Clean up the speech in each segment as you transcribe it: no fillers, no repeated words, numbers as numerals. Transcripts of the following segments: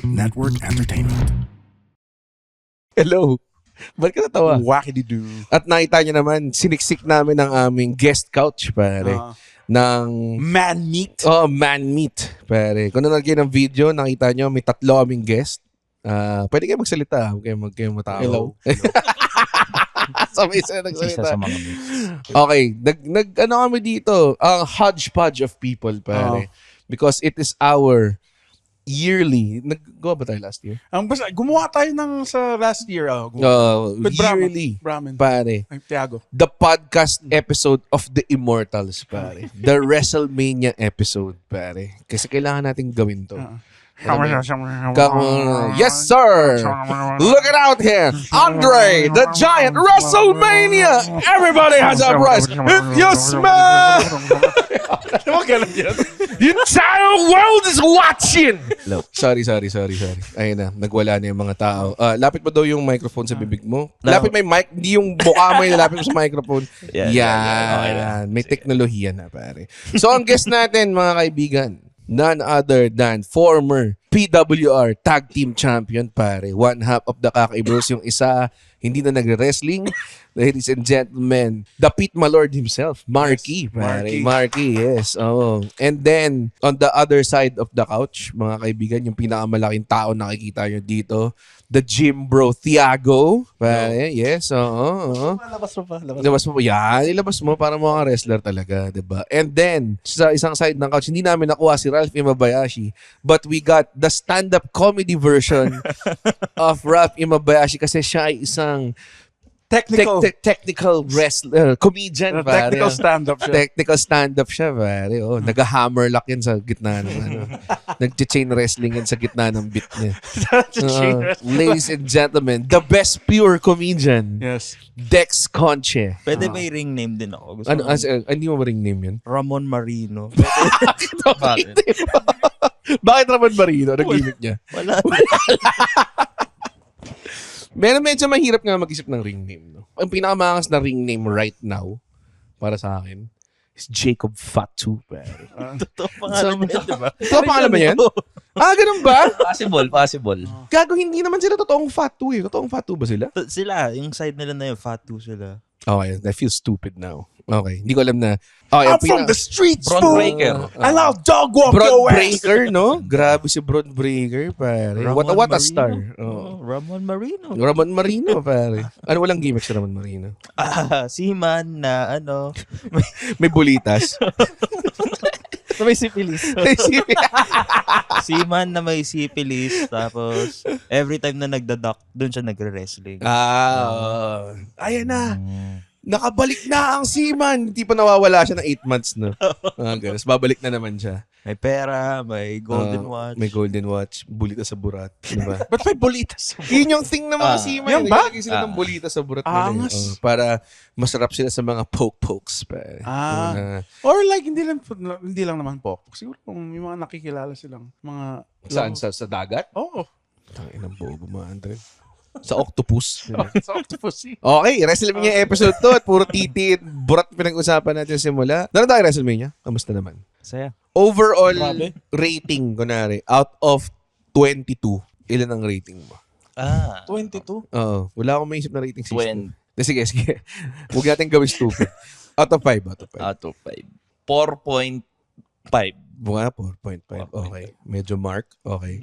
Network Entertainment. Hello. Ba't ka natawa? Wackity-doo. At nakita niyo naman, siniksik namin ang aming guest couch, pare. Ng... Man meat. Oh, man meat, pare. Kung nanonood kayo ng video, nakita niyo may 3 kaming guest. Pwede kayo magsalita. Huwag kayong matawa. Hello. Sabi isa nagsalita. Isa sa mga meats. Okay. Ano kami dito? Ang hodgepodge of people, pare. Because it is our yearly. Nag-gawa ba tayo last year? Basta, gumawa tayo ng sa last year. With Yearly. Brahman. Pare. Ay, Tiago. The podcast episode of the Immortals, pare. The WrestleMania episode, pare. Kasi kailangan natin gawin to. Yes, sir! Look it out here! Andre, the Giant, WrestleMania! Everybody has a prize! If you smell! The entire world is watching! Sorry. Ayun na, nagwala na yung mga tao. Lapit mo daw yung microphone sa bibig mo. Lapit mo yung mic, hindi yung mukha mo yung lapit mo sa microphone. Yan. May teknolohiya na, pare. So, ang guest natin, mga kaibigan, none other than former PWR Tag Team Champion, pare. One half of the Kakay Bros. Yung isa, hindi na nagre-wrestling. Ladies and gentlemen, the Pete Malord himself, Marky, pare. Marky, yes. Oh. And then, on the other side of the couch, mga kaibigan, yung pinakamalaking tao nakikita nyo dito, the gym bro, Tiago. Pare, yes. Oo. Labas mo. Yan, ilabas mo para mga wrestler talaga, diba? And then, sa isang side ng couch, hindi namin nakuha si Ralph Imabayashi, but we got the stand-up comedy version of Ralph Imabayashi kasi siya ay isang technical wrestler, comedian, pare. Technical stand-up siya. Technical stand-up siya, pare. Oh, nag-hammerlock yan sa gitna ng ano. Nag-chain wrestling yan sa gitna ng beat niya. Ladies and gentlemen, the best pure comedian. Yes. Dex Conche. Pwede may ring name din ako. Gusto Ano, mo- hindi mo ba ring name yun? Ramon Marino. Bakit? Bakit Ramon Marino? Anong gimmick niya? Wala. Medyo mahirap nga mag-isip ng ring name. No? Ang pinakamangas na ring name right now, para sa akin, is Jacob Fatu. Totoo pangalan niya, di ba? Ito ang pangalan ba yan? Ganun ba? Possible. Gago, hindi naman sila totoong Fatu eh. Totoong Fatu ba sila? Sila, yung side nila na yun, Fatu sila. Okay, I feel stupid now. Okay, hindi ko alam na... Okay, I'm from the streets, Bron fool. Breaker. And I'll dog walk Broad your ass. Breaker, no? Grabe si Broad Breaker, pare. Ramon What a Marino. star. Ramon Marino. Ramon Marino, pare. Ano walang gimmick si Ramon Marino? Seaman na ano. May bulitas. May sipilis. Seaman na may sipilis. Tapos, every time na nagdadak, doon siya nagre-wrestling. Ayan na. Nakabalik na ang Seaman. Hindi pa nawawala siya ng 8 months, no? Guys, babalik na naman siya. May pera, may golden watch. May golden watch. Bulita sa burat. Diba? Ba't may bolitas? Yun yung thing ng mga Seaman. yan ba? Naglalagay sila ng bulita sa burat nila. Angas. Para masarap sila sa mga poke-pokes. Or like, hindi lang naman po. Siguro kung may mga nakikilala silang mga... Saan? Sa dagat? Oo. Tangin ng bobo mga Andre. Sa octopus. Sa octopus. Okay, WrestleMania episode to at puro titi burat pinag-usapan natin simula. Naroon tayo WrestleMania? Kamusta naman? Saya. Overall Grabe. rating, kunwari, out of 22, ilan ang rating mo? 22? Oo. Wala akong maisip na rating system. 20. Sige. Huwag natin gawin stupid. Out of 5. Out of 5. 4.5. Bunga, 4.5. Okay. Medyo Mark. Okay.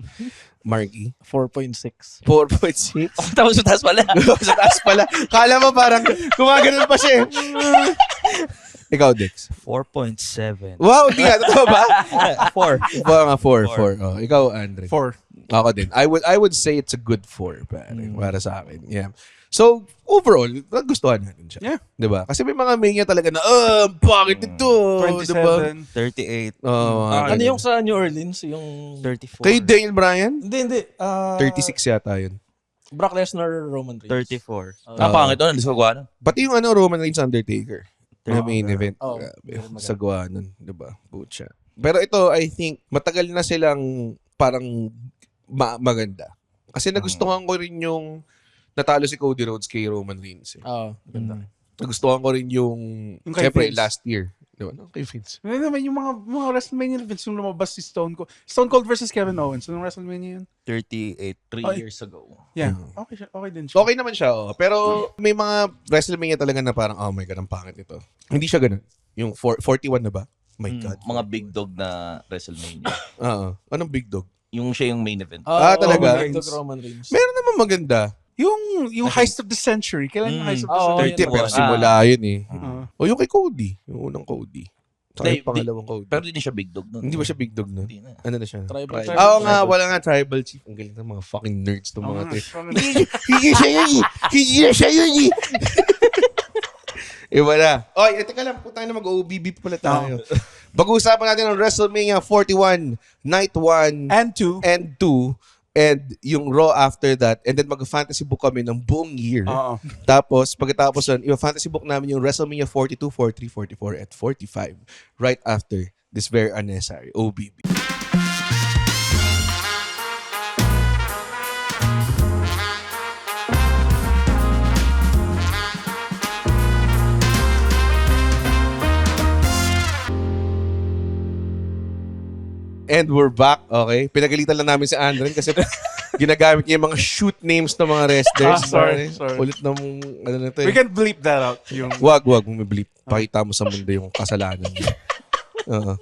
Marky. 4.6. 4.6. Tapos sa taas pala. Sa taas pala. Kala mo parang gumaganon pa siya. Ikaw, Dex. 4.7. Wow, hindi nga. Totoo ba? 4. Nga 4. Oh, ikaw, Andre. 4. Ako din. I would say it's a good 4 para sa akin. Yeah. So, overall, nagustuhan natin siya. Yeah. Diba? Kasi may mga mania talaga na, bakit ito? 27. Diba? 38. Ano yung sa New Orleans? Yung 34. Kay Daniel Bryan? Hindi. 36 yata yun. Brock Lesnar, Roman Reigns. 34. Pangit doon. Hindi ko gawa na. Pati yung Roman Reigns Undertaker. Na main event. Oh, Grabe. Sa gawa nun. Diba? Pucha. Pero ito, I think, matagal na silang parang maganda. Kasi nagustuhan ko rin yung natalo si Cody Rhodes kay Roman Reigns. Ganda. Nagustuhan ko rin yung kay syempre, Vince. last year. Di ba? No? Kay Vince. Ano naman yung mga WrestleMania events yung lumabas si Stone Cold versus Kevin Owens. Anong WrestleMania yun? 38. 3 years ago. Yeah. Okay din siya. Okay naman siya, pero may mga WrestleMania talaga na parang, oh my God, ang pangit ito. Hindi siya ganun. Yung 41 na ba? My God. Mga big dog na WrestleMania. Oo. Anong big dog? Yung siya yung main event. Talaga? Roman Reigns. Meron naman maganda. Yung Heist of the Century. Kailan yung Heist of the Century? 30, pero simula yun eh. Ah. O yung kay Cody. Yung unang Cody. Saka yung pangalawang Cody. Pero hindi siya big dog nun. Hindi ba siya big dog nun? Hindi na. Ano na siya? Tribal. Oo nga, wala nga tribal chief. Ang galing ng mga fucking nerds ng mga to. Hindi siya yun eh. Hindi siya yun eh. Iba na. Oy, teka lang. Punta na mag-OBB pa pala tayo. Pag-uusapan natin ang WrestleMania 41, Night 1 And 2. and 2. And yung Raw after that. And then mag-fantasy book kami ng buong year. Oo. Tapos, pagkatapos nun, i-fantasy book namin yung WrestleMania 42, 43, 44, at 45. Right after this very unnecessary OBB. And we're back, okay? Pinagalitan lang namin si Andren kasi ginagamit niya yung mga shoot names ng mga wrestlers. Sorry. Ulit ng, ano na to eh. We can bleep that out. Yung... Wag, bumibleep. Pakita mo sa mundo yung kasalanan niya.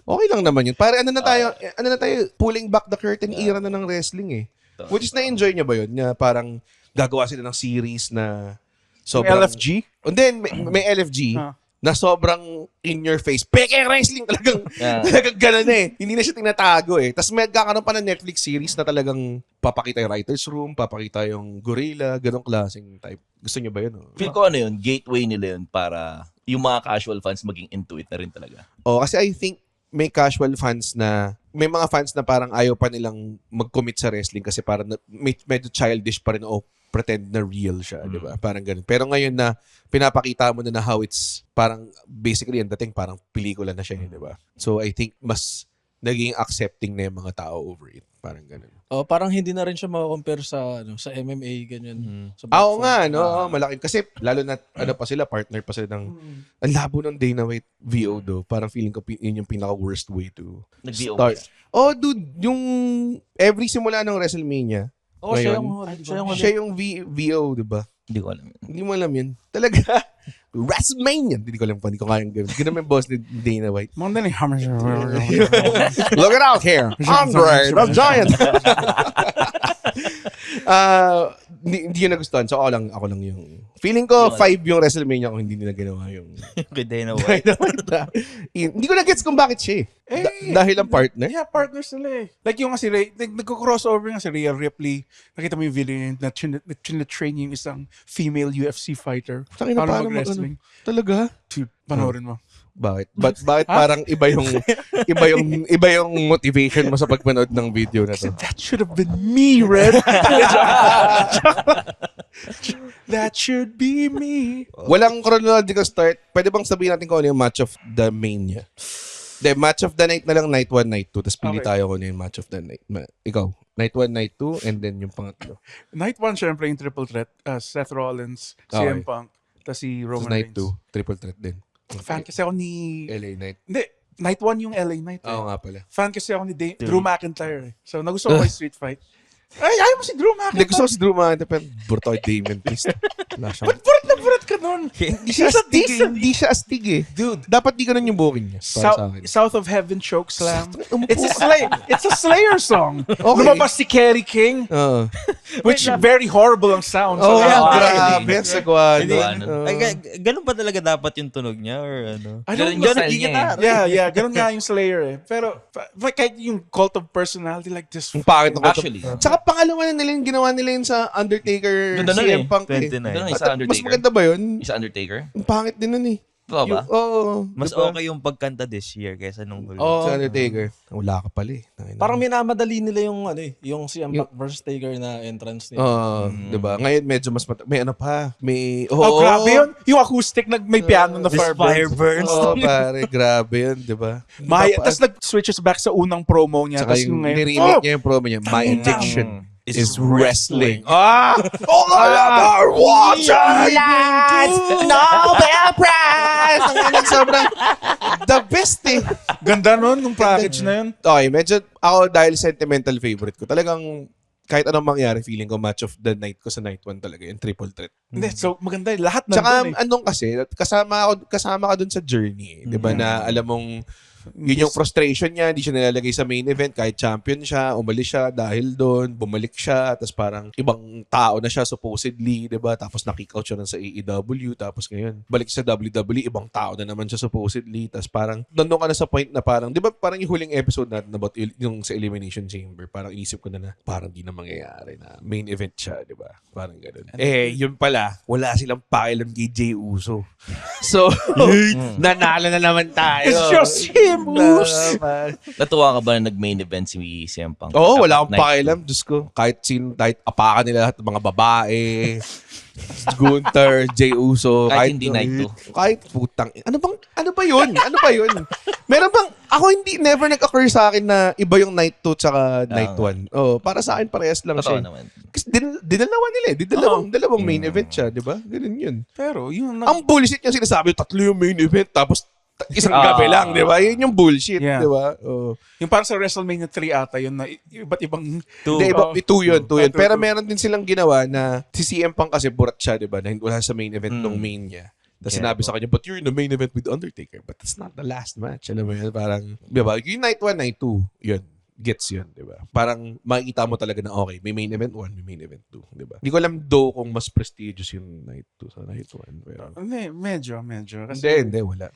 Okay lang naman yun. Pare, ano na tayo, pulling back the curtain era na ng wrestling eh. Which is, na-enjoy niya ba yun? Na parang gagawa sila ng series na sobrang... LFG? And then, may LFG na sobrang in your face. Peke wrestling talagang, talagang ganun eh. Hindi na siya tinatago eh. Tapos may kakaroon pa ng Netflix series na talagang papakita yung writer's room, papakita yung gorilla, ganong klaseng type. Gusto niyo ba yun? Oh? Feel ko ano yun, gateway nila yun para yung mga casual fans maging into it na rin talaga. Oh, kasi I think may casual fans na, may mga fans na parang ayaw pa nilang mag-commit sa wrestling kasi parang medyo childish pa rin o pretend na real siya, di ba? Parang ganun. Pero ngayon na pinapakita mo na how it's parang basically ang dating parang pelikula na siya, di ba? So I think mas naging accepting na yung mga tao over it. Parang ganun. Oh, parang hindi na rin siya makakompare sa sa MMA ganyan. Sa Oo nga, no? Malaki. Kasi lalo na pa sila, partner pa sila ng ang labo ng Dana White VO do. Parang feeling ko yun yung pinaka-worst way to Nag-VO start. Oh, dude, yung every simula ng WrestleMania, Oh, siya yung VO, di ba? Hindi ko alam. Hindi mo alam yun. Talaga. WrestleMania. Hindi ko alam pa. Hindi ko kayang gawin. Ganun yung boss ni Dana White. Mga daling hammer. Look it out here. Andre the Giant. Hindi yun nagustuhan. So ako lang yung... Feeling ko 5 yung WrestleMania kung hindi nila ginawa yung... Good day na white. Hindi ko na-gets kung bakit siya eh. Dahil ang partner. Yeah, partners nila eh. Like yung nga si Ray, nagko-crossover nga si Rhea Ripley. Nakita mo yung video niya na train yung isang female UFC fighter. Sakin na Paano paano mag-wrestling. Talaga? Dude, panoorin mo. Bakit? Bakit parang iba yung motivation mo sa pagpanood ng video na to? That should have been me, Red. That should be me. Walang chronological start. Pwede bang sabihin natin kung ano yung match of the mania? Match of the night na lang, night 1, night 2. Tapos pili tayo kung ano yung match of the night. Ikaw, night 1, night 2, and then yung pangatlo. Night 1, syempre yung triple threat. Seth Rollins, CM Punk, tapos si Roman Tapos night Reigns. 2, triple threat din. Fan kasi ako ni... LA night. Hindi, night 1 yung LA night. Oo nga pala. Fan kasi ako ni Drew McIntyre. So, nagustuhan ko yung street fight. Ay, ayaw mo si Drew McIntyre. Hindi, gusto ko si Drew McIntyre, pero burto kay Damien Priest. Wala siyang... Ba't burat na burat ka nun? Hindi siya astig eh. Hindi siya astig eh. Dude, Dapat di ganun yung booking niya. Para sa akin. South of Heaven choke slam. It's a Slayer song. Okay. Lumabas si Kerry King, Oo. which very horrible ang sound. Oh, So, grabe. Ang sagwa. Hindi. Oo. Ganun pa talaga dapat yung tunog niya or ano? I don't Ganun yung style niya eh. Yeah, ganun nga yung Slayer eh. Pero, kahit yung cult of personality like this. Ang pangit ng Actually. Tsaka pangalawa na nila yung ginawa nila yun sa Undertaker Ganda nun CM eh. Punk eh. 29. Ganun, At isa Undertaker. mas maganda ba yun? Isa Undertaker? Ang pangit din nun eh. Totoo ba? Oo. Mas diba? okay yung pagkanta this year kaysa nung huli. Oh, Sa Undertaker. Wala ka pala eh. parang minamadali nila yung yung CM Punk versus Taker na entrance nila. Diba? Ngayon medyo mas may ano pa. May... Oh, grabe yun. Yung acoustic, may piano na This fire burns. Oo, pare. Grabe yun, diba? Tapos nag-switches back sa unang promo niya. Saka Tapos yung ngayon, niremake niya yung promo niya. My addiction is wrestling. All I ever wanted! Nobel Prize! Ang sobrang The best eh. Ganda nun, nung package na yun. Okay, medyo ako dahil sentimental favorite ko. Talagang kahit anong mangyari, feeling ko match of the night ko sa night 1 talaga, yung triple threat. Hindi, so maganda yun. Lahat na Tsaka dun anong kasi, kasama ka dun sa journey, 'di ba, na alam mong yun yung frustration niya, hindi siya nilalagay sa main event kahit champion siya, umalis siya dahil doon, bumalik siya, tapos parang ibang tao na siya supposedly, 'di ba? Tapos na-kick out siya sa AEW, tapos ngayon balik sa WWE, ibang tao na naman siya supposedly, tapos parang nandun ka na sa point na parang, 'di ba, parang yung huling episode natin about yung sa Elimination Chamber, parang inisip ko na parang di na mangyayari na main event siya, 'di ba? Parang ganoon. Yun pala, wala silang pakialam kay Jey Uso. So, nanalo na naman tayo. It's just him, Moose! Natuwa ka ba na nag-main event si CM Punk? Oo, wala akong Night pakialam. Diyos ko. Kahit apakan nila lahat ng mga babae. Gunther, Jey Uso. Kahit hindi night 2. Kahit putang. Ano ba yun? Meron bang, ako never nag-occur sa akin na iba yung night 2 tsaka night 1. Oh, para sa akin parehas lang Totoo siya. naman. Kasi dinalawa nila eh. Dalawang main event siya, di ba? Ganun yun. Pero yung... Ang bullshit yung sinasabi, 3 yung main event, tapos isang gabi lang, di ba? Yun yung bullshit, Yeah. di ba? Oh. Yung parang sa WrestleMania 3 ata yun na iba't ibang... Hindi, two yun. Pero two. meron din silang ginawa na si CM Punk kasi burat siya, di ba? Na wala sa main event ng main niya. Tapos sinabi sa kanya, but you're in the main event with Undertaker. But that's not the last match. Alam mo yun? Parang, di ba? Yung night 1, night 2, yun. Gets yun, di ba? Parang makikita mo talaga na okay, may main event 1, may main event 2, di ba? Hindi ko alam kung mas prestigious yung night 2 sa night 1. Pero... Hindi, medyo. Kasi, Hindi, wala.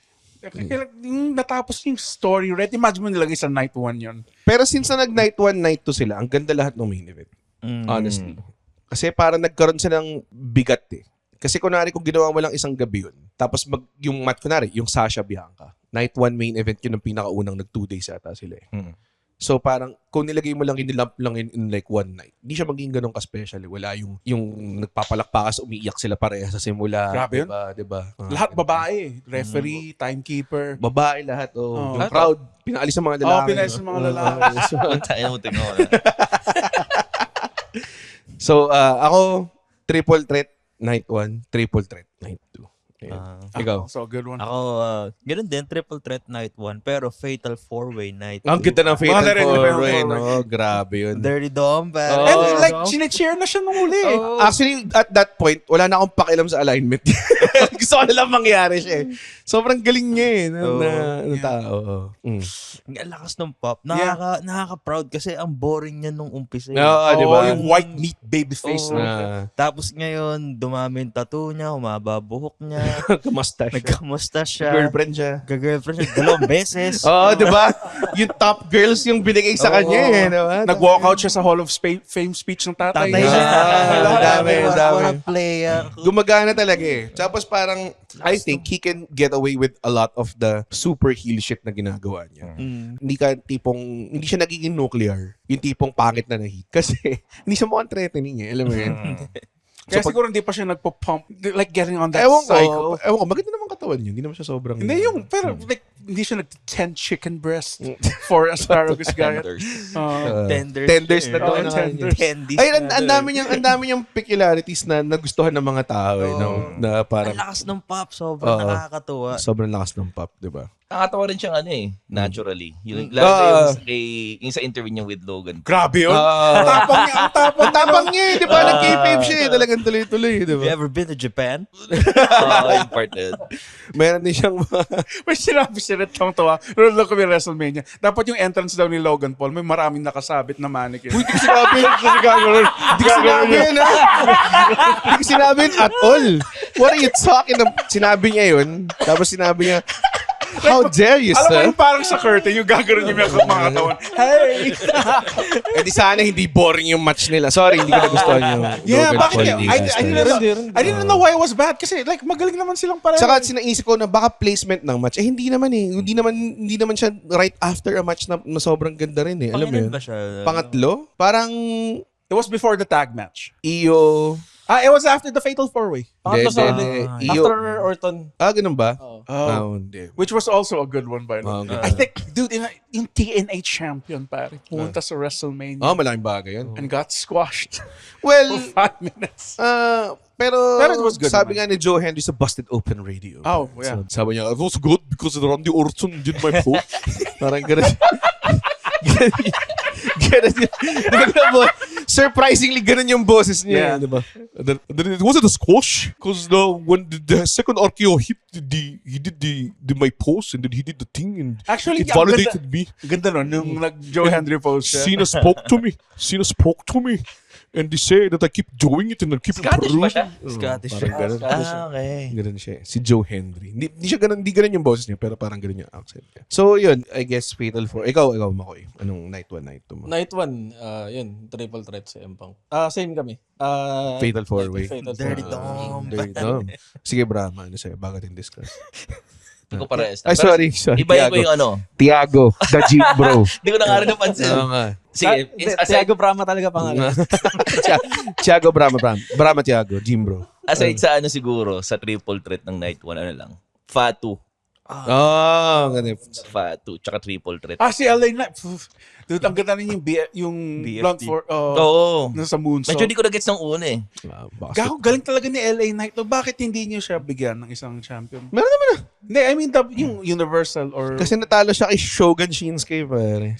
Kaya yung natapos yung story, right? Imagine mo nilagay sa night 1 yun. Pero since na nag-night 1, night 2 sila, ang ganda lahat ng main event. Honestly. Kasi parang nagkaroon silang bigat eh. Kasi kunwari kung ginawa mo lang isang gabi yun, tapos yung kunwari, yung Sasha Bianca, night 1 main event yun ang pinakaunang 2 days ata sila eh. So parang kung nilagay mo lang, inilump lang in like one night, hindi siya maging ganun ka-special. Wala yung nagpapalakpakas, umiiyak sila pareha sa simula. Grabe yun. Diba? Lahat babae. Referee, timekeeper. Babae lahat. Oh. Yung crowd, pinalis ng mga lalaki. Pinalis ng mga lalaki. Tayo mo tingnan. So, ako, triple threat, night 1, triple threat, night 2. Ikaw. So, good one. Ako, ganun din, triple threat night 1, pero fatal 4-way night 2. Ang ganda ng Fatal Mga rin yung 4-way, Fatal no? Grabe yun. Dirty Dom, pero... And like, sinecheer na siya nung uli. Actually, at that point, wala na akong pakialam sa alignment. Gusto ko na lang mangyari siya eh. Sobrang galing niya eh. Na tao. Ang lakas ng pop. Nakaka-proud kasi ang boring niya nung umpisa. Di ba? Yung white meat baby face Oo. na. Tapos ngayon, dumami yung tattoo niya, humaba buhok niya, Mustache. nagkamusta siya, Girlfriend siya. Gag-girlfriend siya 2 beses. Oo, di ba? Yung top girls yung binigay sa kanya eh. Di ba? Nag-walkout siya sa Hall of Fame speech ng tatay. Tatay siya. Ang dami. Wanna play. Gumagana talaga eh. Tapos parang, I think he can get away with a lot of the super heel shit na ginagawa niya. Hindi siya nagiging nuclear. Yung tipong pangit na hit. Kasi, hindi siya mukhang threatening eh. Alam mo yun? Kaya siguro hindi pa siya nagpo-pump, like getting on that Ewan cycle. ko, maganda naman katawan niya. Hindi naman siya sobrang... Hindi yung, pero like, hindi siya nag-10 chicken breast for asparagus guy. Tenders na doon. tenders. Candies. Ay, ang dami niyang peculiarities na nagustuhan ng mga tao eh, na parang Ang lakas ng pop, sobrang nakakatuwa. sobrang lakas ng pop, di ba? Nakatawa rin siyang naturally. Lalo yung sa interview niya with Logan. Grabe yun. Tapang niya, ang tapang. Ang tapang niya eh, di ba? Nag-K-Pave siya eh. Talagang tuloy-tuloy, di Have you ba? ever been to Japan? Yung part na yun. Meron din siyang May sinabi siya na tawa. Roll ko yung WrestleMania. Dapat yung entrance daw ni Logan Paul, may maraming nakasabit na mannequin. Hindi ko sinabi. Hindi ko sinabi yun, ha? Hindi ko sinabi yun at all. What are you talking about? Sinabi niya yun. Tapos sinabi niya, how dare you, Alam mo sir? yung parang sa curtain, yung gagawin yung mga katawan. Hey! Eh di sana hindi boring yung match nila. Sorry, hindi ko nagustuhan yung Yeah, Logan bakit Paul yun? ni I Lesnar. didn't know why it was bad. Kasi like, magaling naman silang pareho. Tsaka sinaisip ko na baka placement ng match. Eh hindi naman eh. Hindi naman siya right after a match na sobrang ganda rin eh. Alam mo Pangilan yun? ba siya? Pangatlo? Parang It was before the tag match. Iyo, It was after the Fatal 4-Way. After Orton. Ganun ba? Oh. Hindi. Which was also a good one by the way. Okay. I think, dude, yung TNA champion, pare, pumunta sa WrestleMania Malaking bagay yun. and got squashed Well, for 5 minutes. pero it was good sabi naman. nga ni Joe Henry sa Busted Open Radio. Oh, yeah. Sabi niya, it was good because Randy Orton did my post. Parang ganun. Ganun yun. Surprisingly, ganun yung boses niya. Yeah. Diba? And then it wasn't a squash because when the second RKO hit, he did the my post and then he did the thing and Actually, it validated me. Ganda nun, nung nag-Joe Henry post siya. Cena spoke to me. And they say that I keep doing it and I keep Scottish ba siya? Scottish. Parang ganun. Okay. Ganun siya. Si Joe Henry. Hindi ganun yung boses niya, pero parang ganun yung accent niya. So, yun. I guess Fatal 4. Ikaw, Makoy. Anong night 1, night 2 mo? Night 1, yun, triple threat si Empang. Same kami. Fatal 4-way. Fatal Dirty 4-way. Dom. Dirty Dom. Sige, Brahma. Ano sa'yo? Bago natin discuss. Hindi ko parehas. Ay, sorry. Ibahin ko yung ano. Tiago. The Jeep Bro. Hindi ko na nga rin napansin. Oo nga. Sige, aside, Tiago Brahma talaga pangalan. Tiago Brahma Tiago. Jim Bro. aside sa ano siguro, sa triple threat ng night 1, ano lang. Fatu. Ganun. Fatu, tsaka triple threat. Si LA Knight. Dude, ang ganda rin yung BFT. blunt for, Oo. nasa moonsault. Medyo di ko na-gets ng una eh. Gago, galing talaga ni LA Knight. Bakit hindi niyo siya bigyan ng isang champion? Meron naman na. Hindi, I mean, yung Universal or... Kasi natalo siya kay Shogun Shinsuke, pare.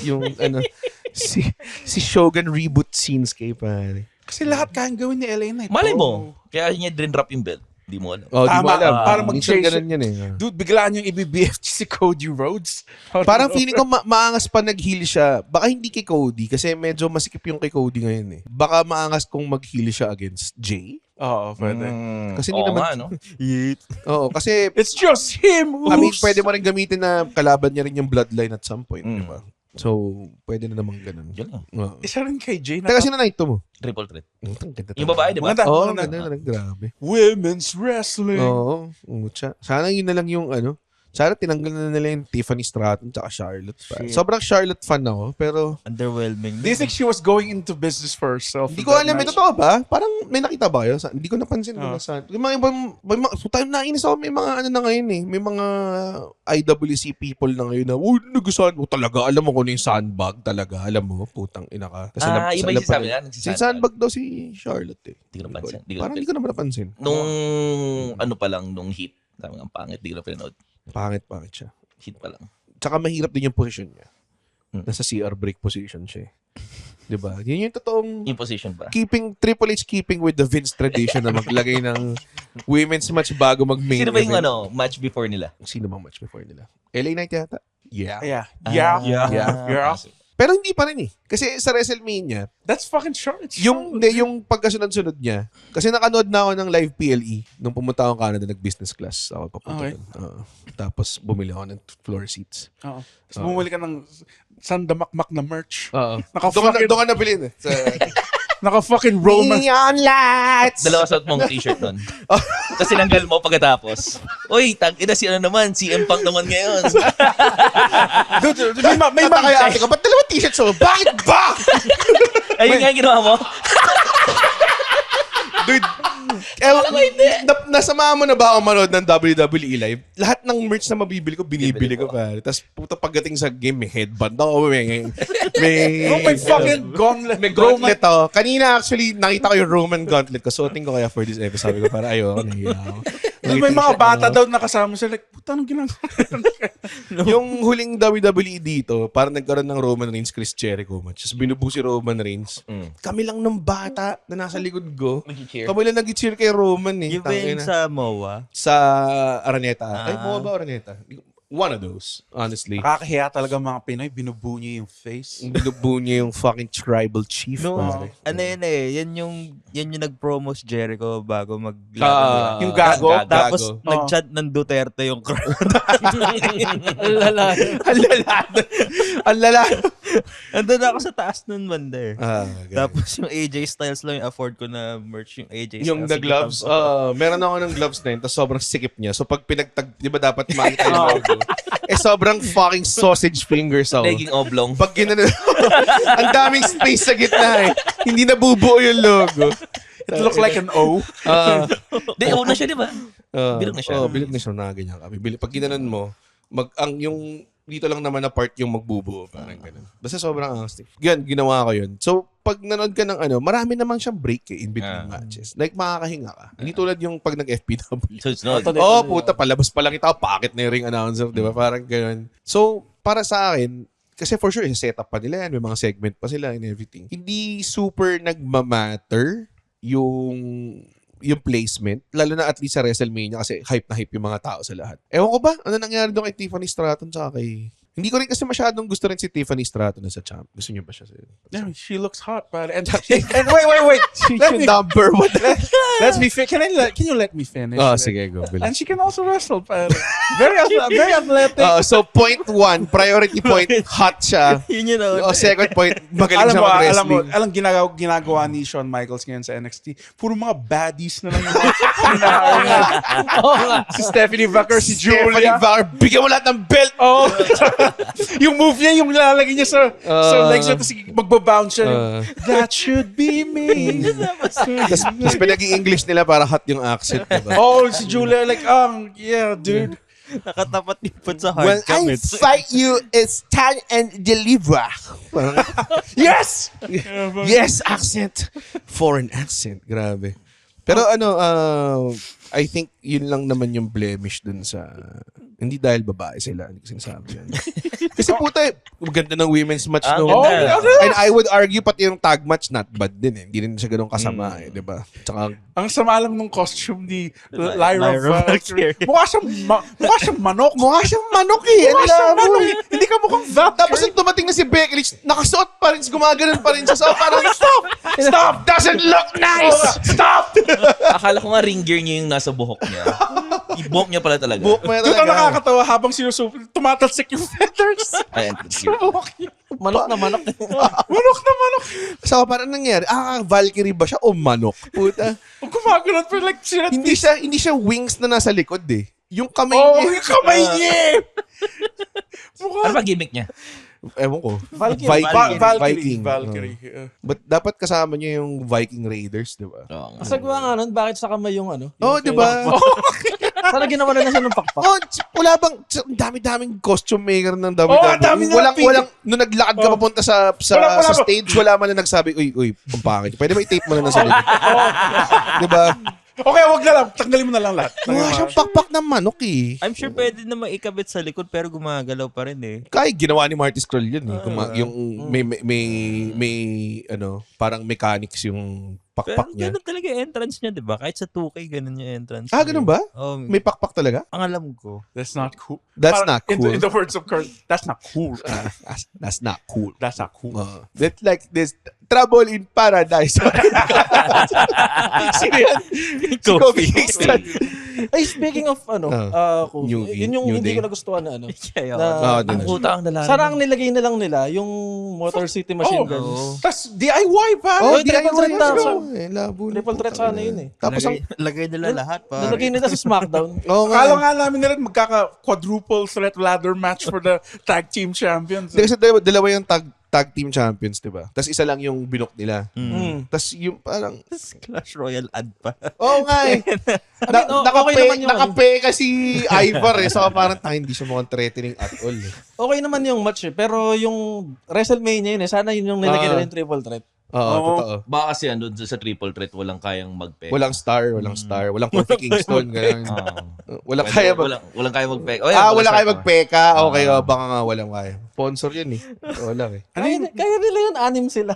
Yung ano, si Shogun Reboot Shinsuke, pare. Kasi lahat kayang gawin ni LA Knight. Malay mo. Kaya niya din drop yung belt. Di mo alam. Di mo Tama, alam. para Minsan mag-chase- ganun yan eh. Dude, biglaan yung i-BFG si Cody Rhodes. Parang feeling ko maangas pa nag-heal siya. Baka hindi kay Cody kasi medyo masikip yung kay Cody ngayon eh. Baka maangas kung mag-heal siya against Jay. Oo, pwede. Kasi hindi Oo naman- nga, no? Oo, kasi It's just him. I mean, pwede mo rin gamitin na kalaban niya rin yung bloodline at some point, di Mm. ba? So, pwede na naman ganun. Yun lang. Oo. Isa rin kay Jay. Teka, sino na ito mo? Triple threat. Ang ganda Yung babae, di ba? Maganda. Oo, maganda. ganda na. Grabe. Women's wrestling. Oo. Mucha. Sana yun na lang yung ano. Sana tinanggal na nila yung Tiffany Stratton tsaka Charlotte. Shit. Sobrang Charlotte fan ako, pero Underwhelming. Do you think she was going into business for herself? hindi ko alam. May totoo ba? Parang may nakita ba kayo? Hindi ko napansin Oo. kung nasaan. Yung mga ibang, so tayo nainis ako. May mga ano na ngayon eh. May mga IWC people na ngayon na, nagustuhan mo talaga. Alam mo kung ano yung sandbag talaga. Alam mo, putang ina ka. Kasi Iba yung sinasabi na. si sandbag daw si Charlotte eh. Hindi ko napansin. Parang hindi ko naman napansin. Nung ano pa lang, nung hit. Sabi nga, pangit. Di ko na pinanood. Pangit siya. Hit pa lang. Tsaka mahirap din yung position niya. Hmm. Nasa CR break position siya eh. Diba? Yun yung totoong Yung position pa. Triple H keeping with the Vince tradition na maglagay ng women's match bago mag-main Sino ba yung event. match before nila? Sino bang match before nila? LA Knight yata? Yeah. Yeah. Yeah. Yeah. Pero hindi pa rin eh. Kasi sa WrestleMania, That's fucking short. It's yung pagkasunod-sunod niya, kasi nakanood na ako ng live PLE nung pumunta ako Canada, nag-business class ako papunta Okay. doon. Tapos bumili ako ng floor seats. Oo. Tapos bumuli ka ng sandamakmak na merch. Oo. Naka-fucking- Doon ka na bilhin eh. Sa Naka-fucking Roman. Neon lights! Dalawa suot mong t-shirt nun. Tapos sinanggal mo pagkatapos. Uy, ina si ano naman, si Empang naman ngayon. Dude, may Tata kaya ate ka, ba't dalawang t-shirts mo? Bakit ba? Ayun nga yung ginawa mo. Dude, nasama mo na ba ako manood ng WWE Live? Lahat ng merch na mabibili ko, binibili ko pare. Tapos puta pagdating sa game, may headband ako, may fucking gauntlet. may gauntlet ako. Kanina actually, nakita ko yung Roman gauntlet ko. Suotin ko kaya for this episode. Sabi ko para ayoko, nahiya ako. May mga bata daw nakasama sila. Like, puta, anong ginagawa? Yung huling WWE dito, parang nagkaroon ng Roman Reigns, Chris Jericho match. Tapos binubu si Roman Reigns. Kami lang ng bata na nasa likod ko. Nag-cheer. Kami lang nag-cheer kay Roman eh. Yung ba yung Tangina. sa MOA? Sa Araneta. Ay, mo ba Araneta? One of those, honestly. Nakakahiya talaga mga Pinoy. Binubu niya yung face. Binubu niya yung fucking tribal chief. No, pare. ano yun eh, yan yung nag-promo si Jericho bago mag Yung gago? Tapos Gago. nag-chat ng Duterte yung crowd. Ang lala. Andun ako sa taas nun banda eh. Ganun. Tapos yung AJ Styles lang yung afford ko na merch yung AJ Styles. Yung the gloves, meron ako ng gloves na yun, tapos sobrang sikip niya. So pag pinagtag, di ba dapat makita yung logo? Sobrang fucking sausage fingers ako. Naging oblong. Pag ginano, ang daming space sa gitna eh. Hindi nabubuo yung logo. It looked like an O. Di, una siya, di ba? Bilog na siya. Bilog na siya na ganyan ka. Pag ginanon mo, yung dito lang naman na part yung magbubuo. Parang ganun. Basta sobrang angas. Yan, ginawa ko yun. So, pag nanood ka ng marami naman siyang break in between matches. Like, makakahinga ka. Hindi tulad yung pag nag-FPW. So, it's not. Puta, palabas pa lang ito. Pakit na yung ring announcer, di ba? Parang ganun. So, para sa akin, kasi for sure, set up pa nila yan. May mga segment pa sila and everything. Hindi super nagmamatter yung placement, lalo na at least sa WrestleMania kasi hype na hype yung mga tao sa lahat. Ewan ko ba? Ano nangyari doon kay Tiffany Stratton tsaka kay... Hindi ko rin kasi masyadong gusto rin si Tiffany Stratton na sa champ. Gusto niyo ba siya? Yeah, she looks hot, but and wait. Let me Number one. let's be fair. Can you let me finish? Sige, go. And she can also wrestle, but very athletic. So point one, priority point, hot siya. Yun yun. Second point, magaling siya mag-wrestling. Alam ginagawa ni Shawn Michaels ngayon sa NXT. Puro mga baddies na lang yung mga si Stephanie Vacker, si Stephanie Julia. Vacker, bigyan mo lahat ng belt. Yung move niya, yung lalagay niya sa legs niya, tapos magbabounce siya. That should be me. Tapos pinag-i-English nila para hot yung accent. Diba? Si Julia, like, yeah, dude. Nakatapat ipon sa hard cam. fight you, it's stand and deliver. Yes! Yes, accent. Foreign accent. Grabe. Pero I think yun lang naman yung blemish dun sa... Hindi dahil babae sila. Hindi ko sinasabi yan. Kasi puta, maganda ng women's match no. And I would argue pati yung tag match not bad din eh. Hindi rin siya ganun kasama eh, di ba? Tsaka... Ang sama lang nung costume ni Lyra Valkyrie. Mukha siyang manok. Mukha siyang manok eh. Mukha siyang manok eh. Hindi ka mukhang Valkyrie. Tapos nung tumating na si Becky Lynch, nakasuot pa rin, gumaganon pa rin siya. So parang, stop! Doesn't look nice! Stop! Akala ko nga ring gear niya yung nasa buhok niya. Buhok niya pala talaga. Buhok mo yan Doon ang talaga. nakakatawa habang tumatalsik yung feathers. Ay, Manok na manok. Manok na manok. So parang nangyari, Valkyrie ba siya o manok? Puta. Gumagano'n pero like sila. Hindi siya wings na nasa likod eh. Yung kamay niya. Yung kamay niya. Ano ba gimmick niya? Ewan ko. Valkyrie. But dapat kasama niya yung Viking Raiders, di ba? Oo nga. Kasagwa nga nun, bakit sa kamay yung ano? Di ba? Sana ginawa na siya ng pakpak. Wala bang, dami-daming costume maker ng WWE. dami na Nung naglakad ka papunta sa stage, wala man na nagsabi, uy, ang pangit. Pwede ba i-tape mo na sa likod? Di ba? Okay, wag na lang. Tanggalin mo na lang lahat. Wala siyang pakpak ng manok eh. I'm sure pwede na maikabit sa likod pero gumagalaw pa rin eh. Kahit ginawa ni Marty Scurll yun eh. Yung may parang mechanics yung Pero pakpak niya. ganun talaga yung entrance niya, di ba? Kahit sa 2K, ganun yung entrance. Ganun ba? Oh, May pakpak talaga? ang alam ko. That's not cool. That's not cool. In the words of Kurt, that's not cool. That's not cool. That's not cool. That's like this Trouble in Paradise. Sino yan? Si Kobe Kingston. Ay, speaking of Kobe, New yun yung Day. hindi ko nagustuhan na ano. Yeah, Din na siya. Puta ang lalaki. Sana ang nilagay na lang nila, yung Motor City Machine Guns. Tapos DIY pa. Triple threat na. Labo na. Triple threat sana yun eh. Tapos lagay nila lahat pa. Nalagay nila sa SmackDown. Kala nga namin nila magkaka-quadruple threat ladder match for the tag team champions. kasi dalawa yung tag team champions, diba? Tapos isa lang yung binok nila. Tapos yung parang... Clash Royale ad pa. Oo nga eh. okay naman yung Nakape kasi Ivar eh. So parang hindi siya mukhang threatening at all eh. Okay naman yung match eh. Pero yung WrestleMania yun eh. Sana yun yung nilagay nila yung triple threat. Oo, totoo. Baka kasi doon sa triple threat, walang kayang mag-peg. Walang star. Walang Kofi Kingston. Ganun. Walang Pwede, kaya walang kaya mag-peg. wala kayo magpeka. Okay, baka nga walang kaya. Sponsor yun eh. Wala eh. Kaya nila yun, anim sila.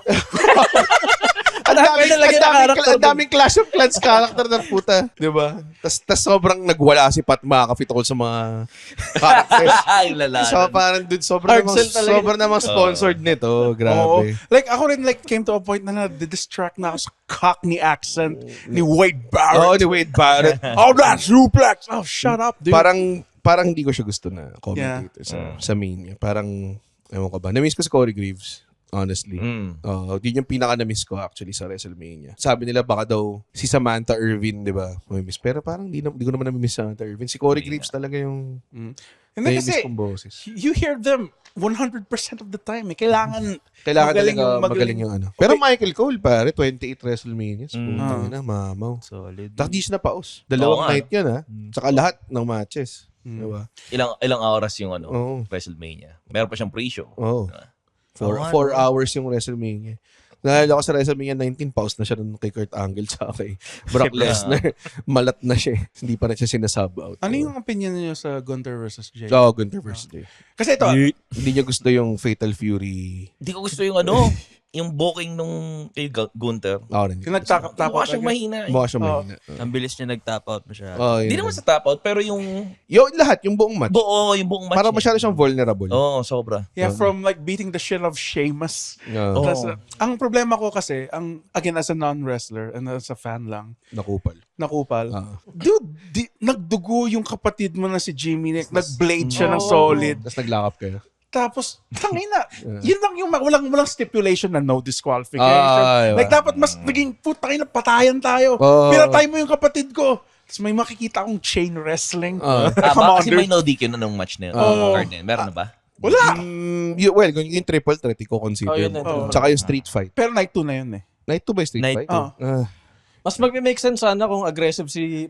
Ang daming Clash of Clans character ng puta. Diba? Tas sobrang nagwala si Pat McAfee tungkol sa mga characters. Ay, lala. So parang dude, sobrang namang sponsored nito. Grabe. Like ako rin came to a point na distract na ako sa Cockney accent ni Wade Barrett. Ni Wade Barrett. That's suplex. Oh, shut up, dude. Parang hindi ko siya gusto na commentator sa Mania. Parang, ewan ko ba, na-miss ko si Corey Graves. Honestly. Yun yung pinaka-na-miss ko actually sa WrestleMania. Sabi nila baka daw si Samantha Irvin, di ba? May miss. Pero parang di ko naman na-miss Samantha Irvin. Si Corey Graves talaga yung... Hindi May kasi, miss kong boses. you hear them 100% of the time. Kailangan Kailangan magaling yung ano. Pero Okay. Michael Cole, pare, 28 WrestleMania. Putang Ah. ina, mamaw. Solid. Di siya napaos. Oo Dalawang nga, night yun, ha? Saka lahat ng matches. Diba? Ilang oras yung Oo. WrestleMania. Meron pa siyang pre-show. Oo. Oo, 4 hours yung WrestleMania. Naalala ko sa WrestleMania 19, pause na siya nun kay Kurt Angle sa kay Brock Lesnar. Malat na siya. Hindi pa rin siya sinasub out. Ano yung opinion niyo sa Gunther versus Jay? So, Gunther versus Jay. Kasi ito, Hindi niya gusto yung Fatal Fury. Hindi ko gusto yung yung booking nung kay Gunther. Ako rin. yung nagtaka Mukha siyang mahina. Mukha siya mahina. Ang bilis niya nag-tap out masyado. Hindi naman sa top out, pero yung Lahat, yung buong match. yung buong match. Para niya. masyado siyang vulnerable. Oo, sobra. Yeah, from like beating the shit of Sheamus. Oo. Tas, ang problema ko kasi, again, as a non-wrestler and as a fan lang, Nakupal. nakupal. Ah. Dude, nagdugo yung kapatid mo na si Jimmy Nick. Nag-blade siya ng solid. Tapos naglakap kayo. Tapos, tangina, yun lang yung walang stipulation na no disqualification. Ah, Like, dapat mas naging, putangina, patayan tayo. Oh. Pinatay mo yung kapatid ko. Tapos may makikita akong chain wrestling. Baka kasi may no DQ na nung match na yun. Oo. Card na yun. Meron na ba? Wala. Well, yung triple threat, i-consider. Oh, yun na, triple Tsaka yung street fight. Pero night 2 na yun eh. Night 2 ba yung street Night fight? two. Mas mag-make sense sana kung aggressive si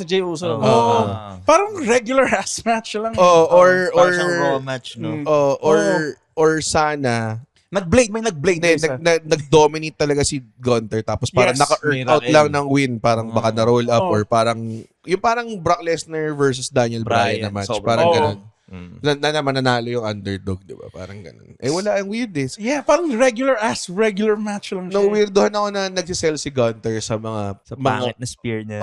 Jey Uso. Oh, parang regular ass match lang. Or Parang siyang raw match, no? or sana May nag-blade hindi, isa. nag-dominate talaga si Gunther tapos parang Yes, naka-earn miracle. out lang ng win, parang baka na-roll up Oh. or parang Brock Lesnar versus Daniel Bryan na match, Sobrang- parang Oo. ganun. Na nanalo yung underdog, di ba? Parang ganun. Wala, ang weird eh. Yeah, parang regular match lang siya. No, weirdohan ako na nagsisell si Gunther sa mga... Sa pangit na spear niya.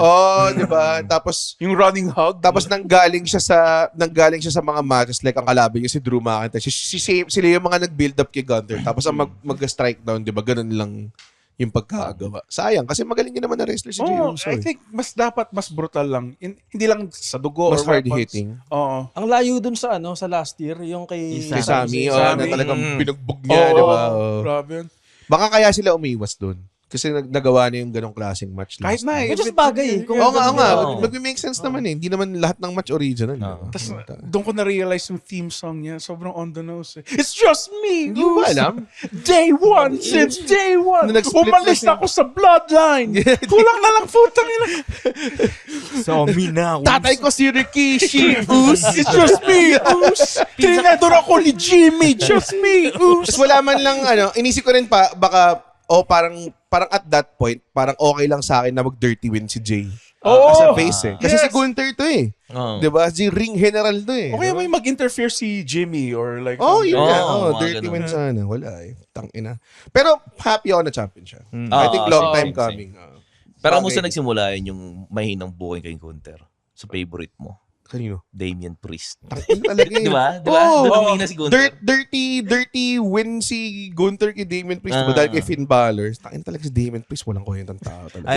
Di ba? Tapos Yung running hug. nanggaling siya sa mga matches like ang kalaban niya si Drew McIntyre. Sila yung mga nag-build up kay Gunther. Tapos ang mag-strike down, 'di ba? Ganun lang yung pagkagawa. Sayang kasi magaling din naman na wrestler si Jey Uso. I think mas brutal lang. Hindi lang sa dugo Mas or hard weapons. hitting. Oo. Ang layo dun sa sa last year, yung kay Kay Sami, na talagang binugbog Oo, niya, 'di ba? grabe yun. Baka kaya sila umiwas doon. Kasi nagawa na yung ganong klaseng match. Kahit na eh. Which is bagay eh. Kung Oo nga. Oo. Mag-make sense naman eh. Hindi naman lahat ng match original. Tas, doon ko na-realize yung theme song niya. Sobrang on the nose eh. It's just me! Hindi mo ba alam? Day one! Since day one! Nung nag-split Umalis na siya. ako sa bloodline! Kulang na lang putang ina. So, me now. Tatay ko si Rikishi! Us! It's just me! Us! Tinador ako ni Jimmy! Just me! Us! Tapos wala man lang, inisip ko rin pa, baka, parang at that point, parang okay lang sa akin na mag-dirty win si Jay. Oo. As a face eh. Kasi Yes. si Gunther to eh. Oo. Diba? Si ring general to eh. Okay, may mag-interfere si Jimmy or like... Oh, yun Oo, nga. mga Dirty ganun. win sana. Wala eh. Tangina. Pero happy ako na champion siya. I think Ah, long same, time same. coming. Pero Bagay. musta nagsimula yun yung mahinang booking kay Gunther sa favorite mo? Kanino? Damien Priest. Tangina talaga eh. Di ba? Di ba? Oo. Doon umina si Gunther. Dirty win si Gunther kay Damien Priest. Diba? Dahil kay Finn Balor. Tangina talaga si Damien Priest. Walang kwentang tao talaga.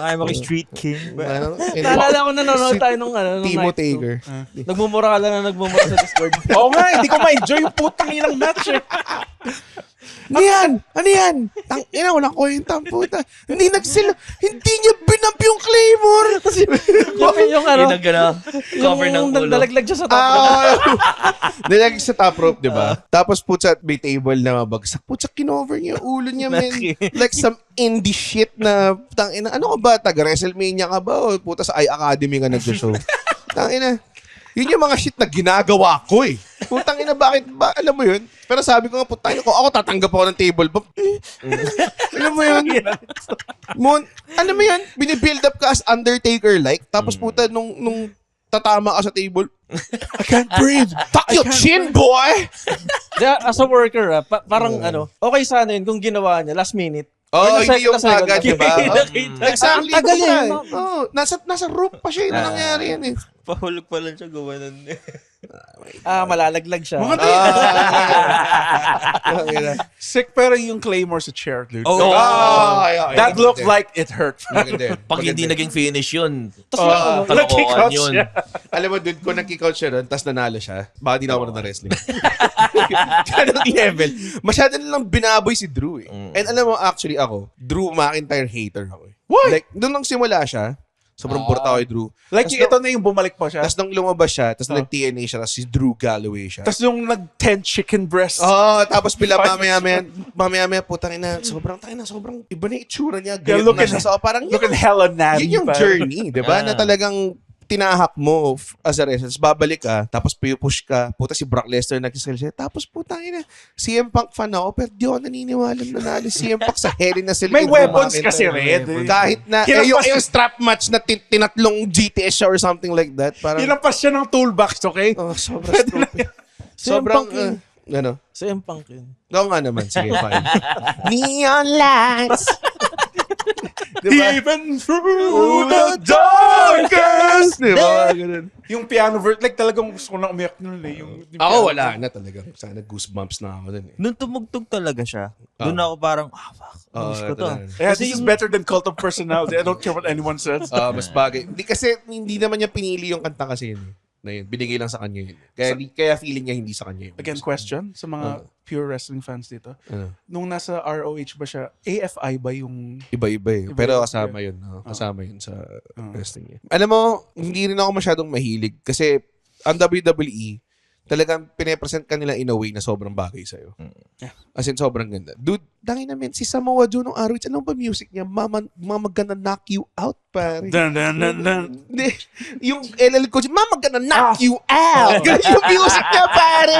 I'm a street king. Naalala ko nanonood tayo nung Timo night two. Taker. Nagmumura ka lang na nagmumura sa Discord. Oo nga, hindi ko ma-enjoy yung putang inang match eh. Ano yan? Ano yan? Tangina, walang kwentang puta. Hindi niya binamp yung Claymore. yung Yung cover ng ulo. nalaglag siya sa top. Nilagay sa top rope, di ba? Tapos putsa, may table na mabagsak. Putsa, kinover niya yung ulo niya, man. Like some indie shit na, tangina, ano ka ba? Taga-WrestleMania ka ba? O puta sa iAcademy ka nag-show? Tangina. Yun yung mga shit na ginagawa ko eh. Putang ina, bakit ba? Alam mo yun? Pero sabi ko nga, putang ina ko, ako tatanggap ako ng table bump. Alam mo yun? Ano mo yun? Binibuild up ka as Undertaker-like. Tapos puta, nung tatama ka sa table, I can't breathe. Tuck your chin, boy! As a worker, parang okay sana yun kung ginawa niya last minute. Oh, Or hindi yung second, agad, di ba? Exactly. Ang tagal puta, eh, no? Oh, nasa roof pa siya. Ano nangyari yan eh? Pahulog pa lang siya gawa nun. Malalaglag siya. Sick pero yung Claymore sa chair, dude. That That looked like it hurt. Pag hindi naging finish yun, Nag-kick kalokohan out yun. siya. Alam mo, dude, kung nag-kick out siya ron, tapos nanalo siya, baka di na ako na wrestling. Ganong level. Masyado na lang binaboy si Drew eh. And alam mo, actually ako, Drew McIntyre hater ako eh. Why? Like, doon nang simula siya, Sobrang burta kay Drew. Like, Tas ito na yung bumalik pa siya. Tapos nung lumabas siya, tapos nag-TNA siya, tapos si Drew Galloway siya. Tapos nung nag-10 chicken breast. Tapos bila mamaya putang ina, sobrang iba na yung itsura niya. Yeah, Gayat na siya. So, parang Looking hella natty. yun yung journey, di ba? Na talagang tinahak mo as a wrestler, tapos babalik ka, tapos push ka, puta si Brock Lesnar nag-sell siya, tapos putang ina, CM Punk fan ako, pero di ako naniniwala na nanalo si CM Punk sa Hell in a Cell. May weapons kasi, Red. Kahit na, yung strap match na tinatlong GTS siya or something like that. Parang, Hinampas siya ng toolbox, okay? sobrang stupid. Sobrang, ano? CM Punk yun. Oo nga naman, sige, fine. Neon lights! Diba? Even through the darkest. Diba? Ganun. Yung piano verse, like talagang gusto ko na umiyak nun eh. Yung Ako wala na talaga. Sana goosebumps na ako dun eh. Nung tumugtog talaga siya, doon ako parang, fuck, miss ko to. Yeah, this is better than Cult of Personality. I don't care what anyone says. Mas bagay. Hindi naman niya pinili yung kanta kasi yun. Na yun. Binigay lang sa kanya yun. Kaya feeling niya hindi sa kanya yun. Again, question sa mga pure wrestling fans dito. Nung nasa ROH ba siya, AFI ba yung... Iba-iba eh. Pero kasama yun. Kasama yun sa wrestling niya. Alam mo, hindi rin ako masyadong mahilig. Kasi ang WWE, talagang pinapresent ka nila in a way na sobrang bagay sa'yo. As in, sobrang ganda. Dude, dangin namin, si Samoa Joe nung ROH, alam mo ba music niya? Mama gonna knock you out, pare. Dun, dun, dun, dun. Hindi. Yung LL Coach, Mama gonna knock you out. Ganun yung music niya, pare.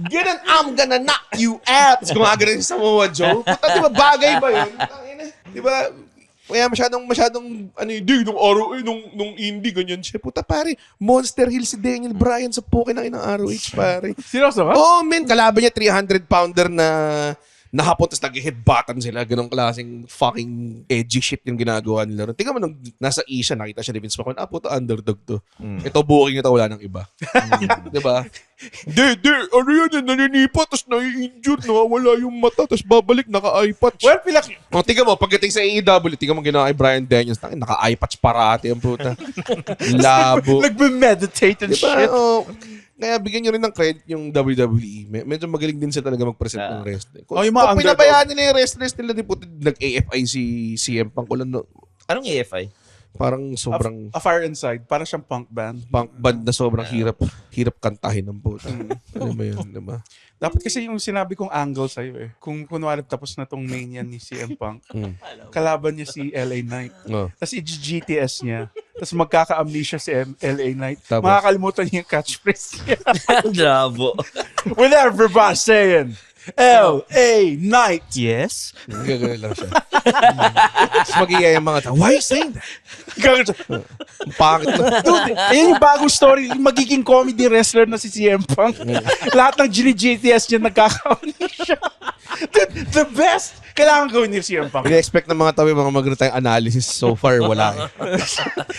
Ganun, I'm gonna knock you out. Tapos gumagano si Samoa Joe. Puta, di ba bagay ba yun? Di ba? Kaya masyadong, nung ROH, nung indie, ganyan siya. Puta, pare, Monster Hill si Daniel Bryan sa poke ng ROH, pare. Seryoso ba? Oh, man, kalaban niya 300-pounder na nahapon, tapos nag-headbutton sila. Ganong klaseng fucking edgy shit yung ginagawa nila. Tingnan mo, nung nasa Asia, nakita siya ni Vince McMahon, puta, underdog to. Ito, booking ito, wala nang iba. Diba? Ano yan, naninipa, tapos nai-injure, nawawala yung mata, tapos babalik, naka-eye-patch. Well, pilak. Tingnan mo, pagdating sa AEW, tingnan mo ginawa kay Bryan Daniels, naka-eye-patch parati ang puta. Labo. Nagme-meditate and Diba? shit. Kaya bigyan nyo rin ng credit yung WWE. Medyo magaling din sila talaga mag-present ng wrestling. Kung yung mga pinabayaan nila yung wrestlers nila, di puti nag-AFI si CM Punk. Anong AFI? Parang sobrang A Fire Inside. Parang siyang punk band. punk band na sobrang hirap kantahin ng puta. Ano ba yun, diba? Dapat kasi yung sinabi kong angle sa'yo eh. Kung kunwari tapos na tong main yan ni CM Punk, kalaban niya si LA Knight. Tapos i-GTS niya. Tapos magkaka-amnesia si LA Knight. Tapos? Makakalimutan niya yung catchphrase niya. Labo. With everybody saying, LA Knight. Yes? Gagawin lang siya. Tapos mag-iaya yung mga tao, why are you saying that? Ang pangit na. Dude, ayun yung bagong story. Yung magiging comedy wrestler na si CM Punk. Lahat ng GTS niya nagkaka-amnesia. Dude, the best. Kailangan gawin ni CM Punk. Ina-expect ng mga tao yung mga maganda tayong analysis. So far, wala.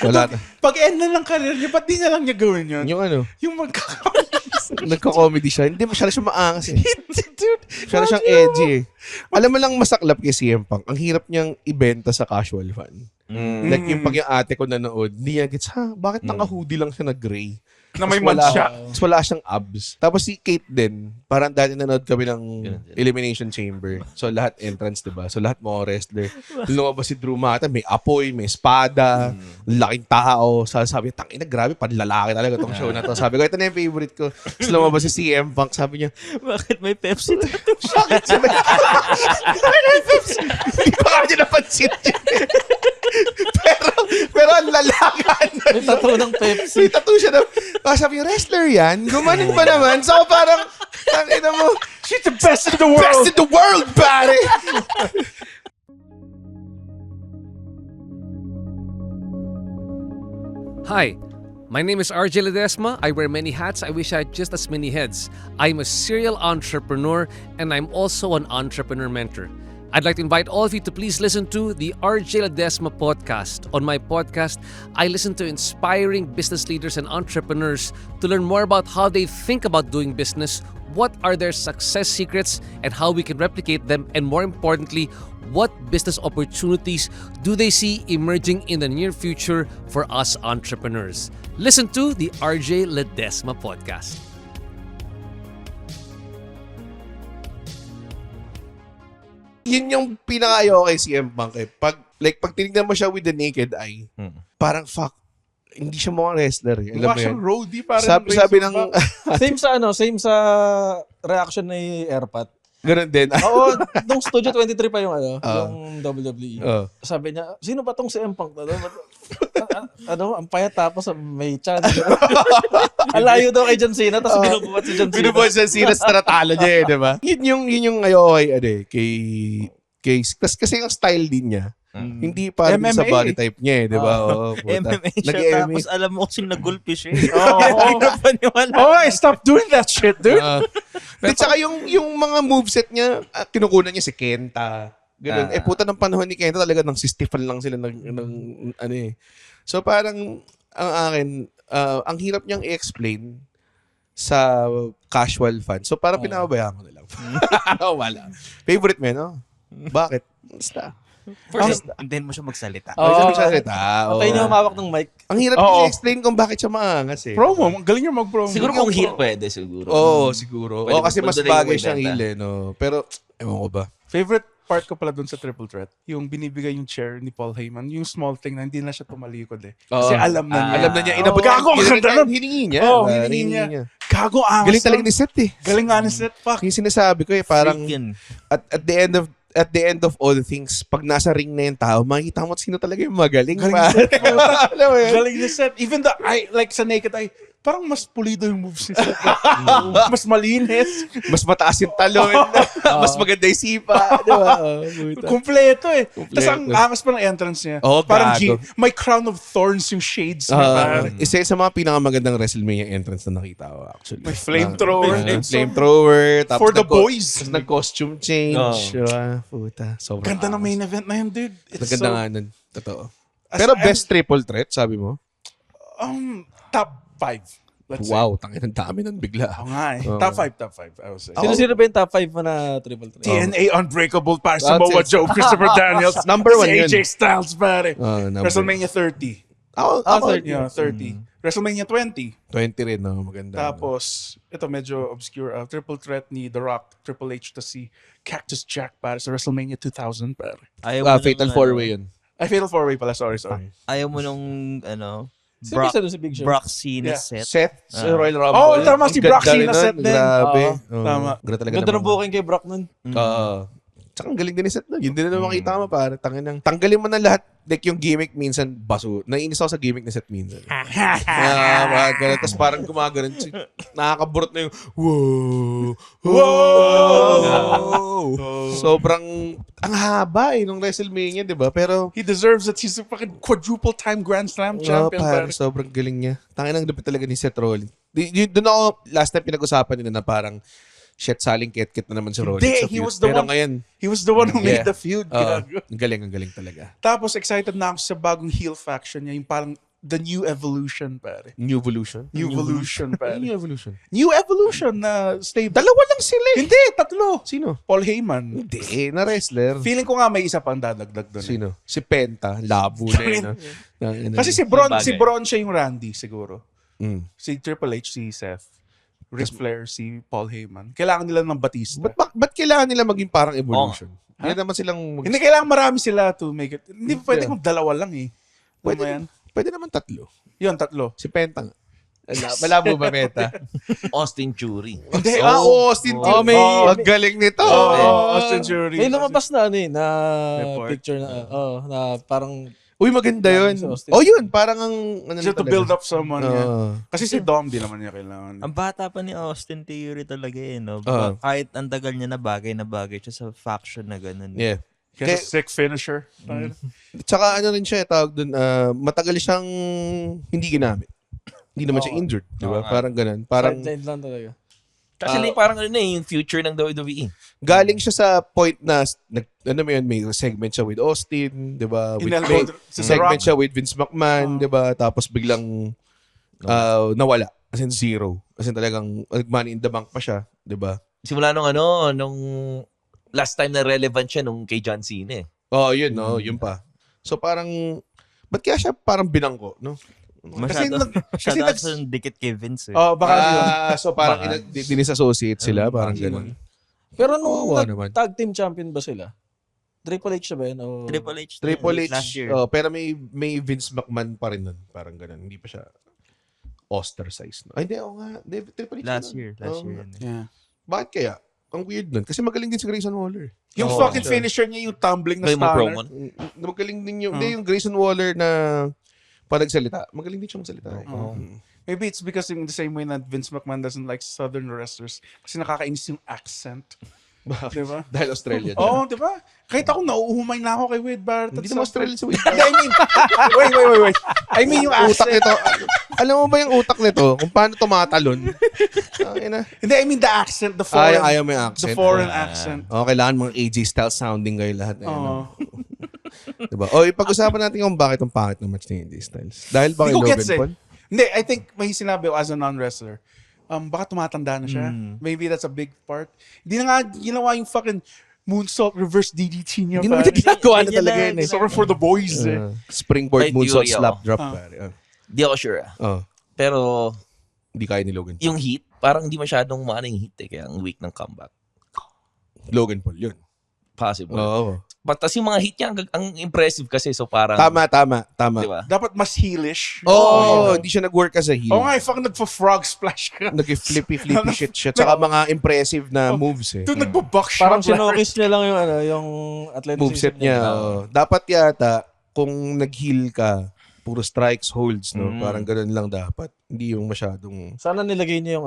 Wala na. Pag-end na ng career niya, ba't di na lang niya gawin yun? Yung ano, Yung magkaka-amnesia. nagka-comedy siya. Hindi masyado siya maangas eh. Dude, Masyado siyang edgy eh. Alam mo lang masaklap kay CM Punk, ang hirap niyang ibenta sa casual fan. Like yung pag yung ate ko nanood, hindi niya gets, bakit naka-hoodie lang siya na gray? na may Tapos mansya. Tapos wala siyang abs. Tapos si Kate din, parang dati nanood kami ng Elimination Chamber. So lahat entrance, diba? So lahat mga wrestler. Lumabas si Drew Mata, may apoy, may espada, laking tao. Sabi niya, tangina, grabe, panlalaki talaga itong show na to. Sabi ko, ito na yung favorite ko. Tapos lumabas si CM Punk, sabi niya, Bakit may Pepsi na? bakit siya hindi pa kanya napansin yun. pero ang lalakan na. May tattoo ng Pepsi. May tattoo siya na. Sabi niya, wrestler yan? Gumanin ba naman? So parang, tangina mo, She's the best in the world! best in the world, pare! Hi, my name is RJ Ledesma. I wear many hats. I wish I had just as many heads. I'm a serial entrepreneur and I'm also an entrepreneur mentor. I'd like to invite all of you to please listen to the RJ Ledesma podcast. On my podcast, I listen to inspiring business leaders and entrepreneurs to learn more about how they think about doing business, what are their success secrets, and how we can replicate them, and more importantly, what business opportunities do they see emerging in the near future for us entrepreneurs. Listen to the RJ Ledesma podcast. Yun yung pinaka-ayaw kay CM Punk eh. Pag tinignan mo siya with the naked eye, parang fuck, hindi siya mukhang wrestler eh. Alam Mukha mo siyang yun? roadie para Sabi ng, Same sa reaction ni Airpat. ganun din. Oo, nung Studio 23 pa yung yung WWE. Oh. Sabi niya, sino ba tong si Punk na? Ang payat tapos may chan. Ang layo daw kay John Cena, tapos binubuhat si John Cena. Binubuhat sa Cena sa natalo niya eh, di ba? Yun yung ayaw kay kasi yung style din niya. Hindi para din sa MMA. body type niya eh, di ba? Oo, puta. MMA siya, Nag-MMA. tapos alam mo kasing nagulpi siya eh. Hindi na paniwala. Oh, stop doing that shit, dude. At saka yung mga moveset niya, kinukunan niya si Kenta. Ganun. Puta ng panahon ni Kenta talaga nang sistifan lang sila ng ano eh. So parang ang akin, ang hirap niyang i-explain sa casual fan. So parang pinababayaan ko na lang. Wala. Favorite mo, no? Bakit? Basta. Hintayin mo siya magsalita. Sabi siya salita. Patay niya humawak ng mic. Ang hirap Oo. i-explain kung bakit siya maangas eh. Promo, galing niya mag-promo. Siguro kung heel pwede siguro. Oo, siguro. Pwede Kasi mas magpadala yung bagay siyang benta. heel eh, no? Pero, ewan ko ba? Favorite part ko pala dun sa Triple Threat, yung binibigay yung chair ni Paul Heyman, yung small thing na hindi na siya tumalikod eh. Kasi alam na niya. Alam na niya. Inabot Gago, ang ganda nun. Hiningi niya. Oo, Hiningi hiningi niya. Gago, angas. Galing talaga ni Seth eh. Galing nga ni Seth. Fuck. Yung sinasabi ko eh, parang Freaking. at the end of all things, pag nasa ring na yung tao, makikita mo sino talaga yung magaling. Galing pa. ni Seth. Alam mo yun? Galing ni Seth. Even the eye, like sa naked eye, parang mas pulido yung moves ni Seth. Mas malinis. Mas mataas yung talon. Mas maganda yung sipa. Di ba? Puta. Kompleto eh. Kompleto. Tapos ang angas pa ng entrance niya. Oo, Parang gago. may crown of thorns yung shades niya. parang. Isa sa mga pinakamagandang WrestleMania entrance na nakita ko actually. May flamethrower. Flamethrower. Tapos For the boys. Tapos nag-costume change. Puta. Sobrang Ganda ng main event na yun, dude. It's Naganda so, nga nun. Totoo. As Pero I'm- best triple threat, sabi mo? top 5. Let's say. Wow, tangin ang dami nun bigla. Oo nga eh. Oo. Top 5, I would say. Sino ba yung top 5 mo na Triple Threat? TNA Unbreakable para That's Samoa it. Joe, Christopher Daniels. Number si one yun. AJ Styles, pare. Number. WrestleMania 30. Ako, 30. WrestleMania 20. 20 rin, no? Maganda. Tapos, ito medyo obscure. Triple threat ni The Rock, Triple H to si Cactus Jack para sa WrestleMania 2000, pare. Ayaw mo Fatal nung, 4-way yun. Ay, Fatal 4-Way pala. Sorry. Ayaw mo nung, Sino ba sa doon si Big Show? Brock Cena Yeah. set. Seth, sa Royal Rumble. Oh, tama, Ang si Brock ganda Cena rin nun. Seth din. Grabe. Oo, tama. Ganda talaga Ganda ng booking kay Brock nun. Oo. Tsaka ang galing din ni Seth nun. Yun din na makita mo, pare. Tanggalin mo na lahat. Like yung gimmick minsan, baso. Naiinis ako sa gimmick ni Seth minsan. Tapos parang gumagano'n. Nakakaburot na yung, wow! Sobrang, ang haba nung WrestleMania, di ba? Pero, He deserves it. He's a fucking quadruple time Grand Slam champion, parang pare. sobrang galing niya. Tangin ang lupit talaga ni Seth Rollins. Doon ako, last time pinag-usapan nila na parang, shit, saling kit-kit na naman si Rollins Hindi, sa he feud. was the Pero one- ngayon, He was the one who made Yeah. the feud. ang Gago. galing talaga. Tapos, excited na ako sa bagong heel faction niya. Yung parang The New Evolution, pare. New Evolution? New Evolution, pare. New Evolution? New Evolution na stable. Dalawa lang sila eh. Hindi, tatlo. Sino? Paul Heyman. Hindi, na wrestler. Feeling ko nga may isa pang dadagdag doon. Sino? Si Penta. Labo na yun. Kasi si Braun, Bagay. si Braun siya yung Randy siguro. Mm. Si Triple H, si Seth. Ric Flair, si Paul Heyman. Kailangan nila ng Batista. Ba't kailangan nila maging parang evolution? Hindi naman silang... Hindi kailangan marami sila to make it. Hindi pwede kung dalawa lang eh. Pwede, Ano yan? pwede naman tatlo. Yun, tatlo. Si Penta nga. Malabo ba, Penta? Austin Theory. Hindi, Austin Oh, may- Ang galing nito. Austin Theory. May lumabas na na Report. picture na parang Uy, maganda yun. Si Austin. Yun. Parang ang... Ano Just to build up someone. Oo. Kasi si Dom, di naman niya kailangan. Ang bata pa ni Austin Theory talaga eh, no? Oo. Kahit ang tagal niya na bagay siya sa faction na ganun. Yeah. Kasi sick finisher. Tsaka ano rin siya, tawag dun, matagal siyang hindi ginamit. Hindi naman siya injured. Di ba? Oo nga. Parang ganun. Parang sideline lang talaga. Kasi parang ano na yung future ng WWE. galing siya sa point na, may segment siya with Austin, di ba? With Inelbow sa segment Rock. siya with Vince McMahon, di ba? Tapos biglang nawala. As in zero. As in talagang money in the bank pa siya, di ba? Simula nung last time na relevant siya nung kay John Cena eh. Oh, yun, no? Yun pa. So parang, ba't kaya siya parang binangko, no? Masyado kasi siyang dikit kay Vince eh. Oh, baka yun. so parang dinis-associate sila, parang ganun. Pero nung Kawawa naman. tag team champion ba sila? Triple H na ba yun? O... Triple H Last last year. pero may Vince McMahon pa rin nun. Parang ganun. Hindi pa siya ostracized. Ay, hindi. Oo nga. Triple H Last nun. year. Oo. Yeah. Bakit kaya? Ang weird nun. Kasi magaling din si Grayson Waller. Yung fucking finisher niya, yung tumbling na May mga promo. stunner. Magaling din yung... Hindi, yung Grayson Waller na panagsalita. Magaling din siyang magsalita. Maybe it's because in the same way that Vince McMahon doesn't like Southern wrestlers kasi nakakainis yung accent. Diba? Dahil Australia. Oo, diba? Kahit ako, nauuhumay na ako kay Wade Barrett. Hindi naman Australia si Wade. Hindi, I mean, wait. I mean yung Utak accent. nito. Alam mo ba yung utak nito? Kung paano tumatalon? Hindi, I mean the accent, the foreign. Ayaw mo yung accent. The foreign accent. Kailangan mga AJ style sounding kayo lahat. Oo. Diba? Ipag-usapan natin kung bakit ang pangit ng match ni AJ Styles. Dahil ba kay Hindi ko Logan gets Paul? Hindi, I think may sinabi as a non-wrestler. Baka tumatanda na siya. Maybe that's a big part. Hindi na nga ginawa yung fucking moonsault reverse DDT niya. Hindi naman niya ginagawa na talaga yun eh. Sorry for the boys eh. Springboard May moonsault theory slap ako. drop. Pare. Di ako sure. Pero Hindi kaya ni Logan Paul. yung heat, parang hindi masyadong maano yung heat Kaya ang weak ng comeback. Logan Paul yun. Possible. Oo. Tapos yung mga hit niya, ang impressive kasi. So parang... Tama. Diba? Dapat mas heelish. Hindi siya nag-work as a heel. Oo nga, fucking nagpa-frog splash ka. Nag-flippy shit siya. Tsaka mga impressive na moves eh. Dude, nagpa-buck shot. Parang sinokis niya lang yung athleticism Moveset niya. Dapat yata, kung nag-heel ka, puro strikes, holds, no? Parang ganun lang dapat. Hindi yung masyadong... Sana nilagay niya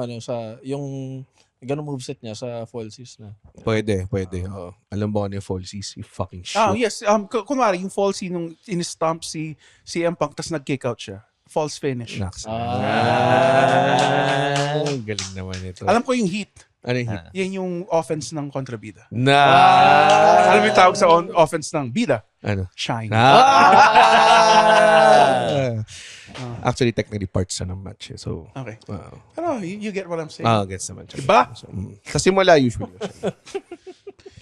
yung ganung moveset niya sa falsies na. Pwede. Oo. Alam mo ano yung falsies? You fucking shit. Yes. Kunwari, yung falsy nung in-stomp si CM Punk tas nag-kick out siya. False finish. Naks. Galing naman ito. Alam ko yung heat. Ano yung hit? Yan yung offense ng kontrabida. Na! Alam mo yung tawag sa offense ng bida? Ano? Shine. Actually, technically parts siya ng match. So, Okay. Pero you get what I'm saying. gets naman siya. Diba? So, sa simula, usually.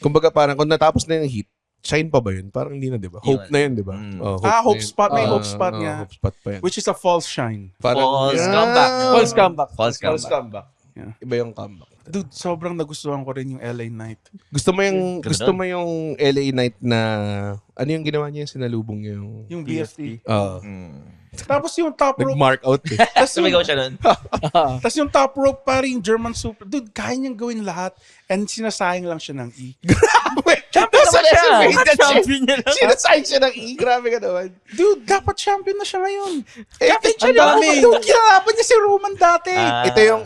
Kumbaga parang kung natapos na yung hit, shine pa ba yun? Parang hindi na, di ba? Hope na yun, di ba? Hope spot. May hope spot nga. Hope spot pa yan. Which is a false shine. False comeback. False comeback. False comeback. Yeah. Iba yung comeback. Dude, sobrang nagustuhan ko rin yung LA Knight. Gusto mo yung LA Knight na ano yung ginawa niya, sinalubong niya Yung BFT. Tapos yung top rope. Nag-mark out eh. Sumigaw siya nun. Tapos yung top rope pa rin, German Super. Dude, kaya niyang gawin lahat. And sinasayang lang siya ng E. Champion naman siya! Champion niya lang. Sinasayang siya ng E. Grabe ka naman. Dude, dapat champion na siya ngayon. Champion Ang dami. Dude, kinalaban niya si Roman dati.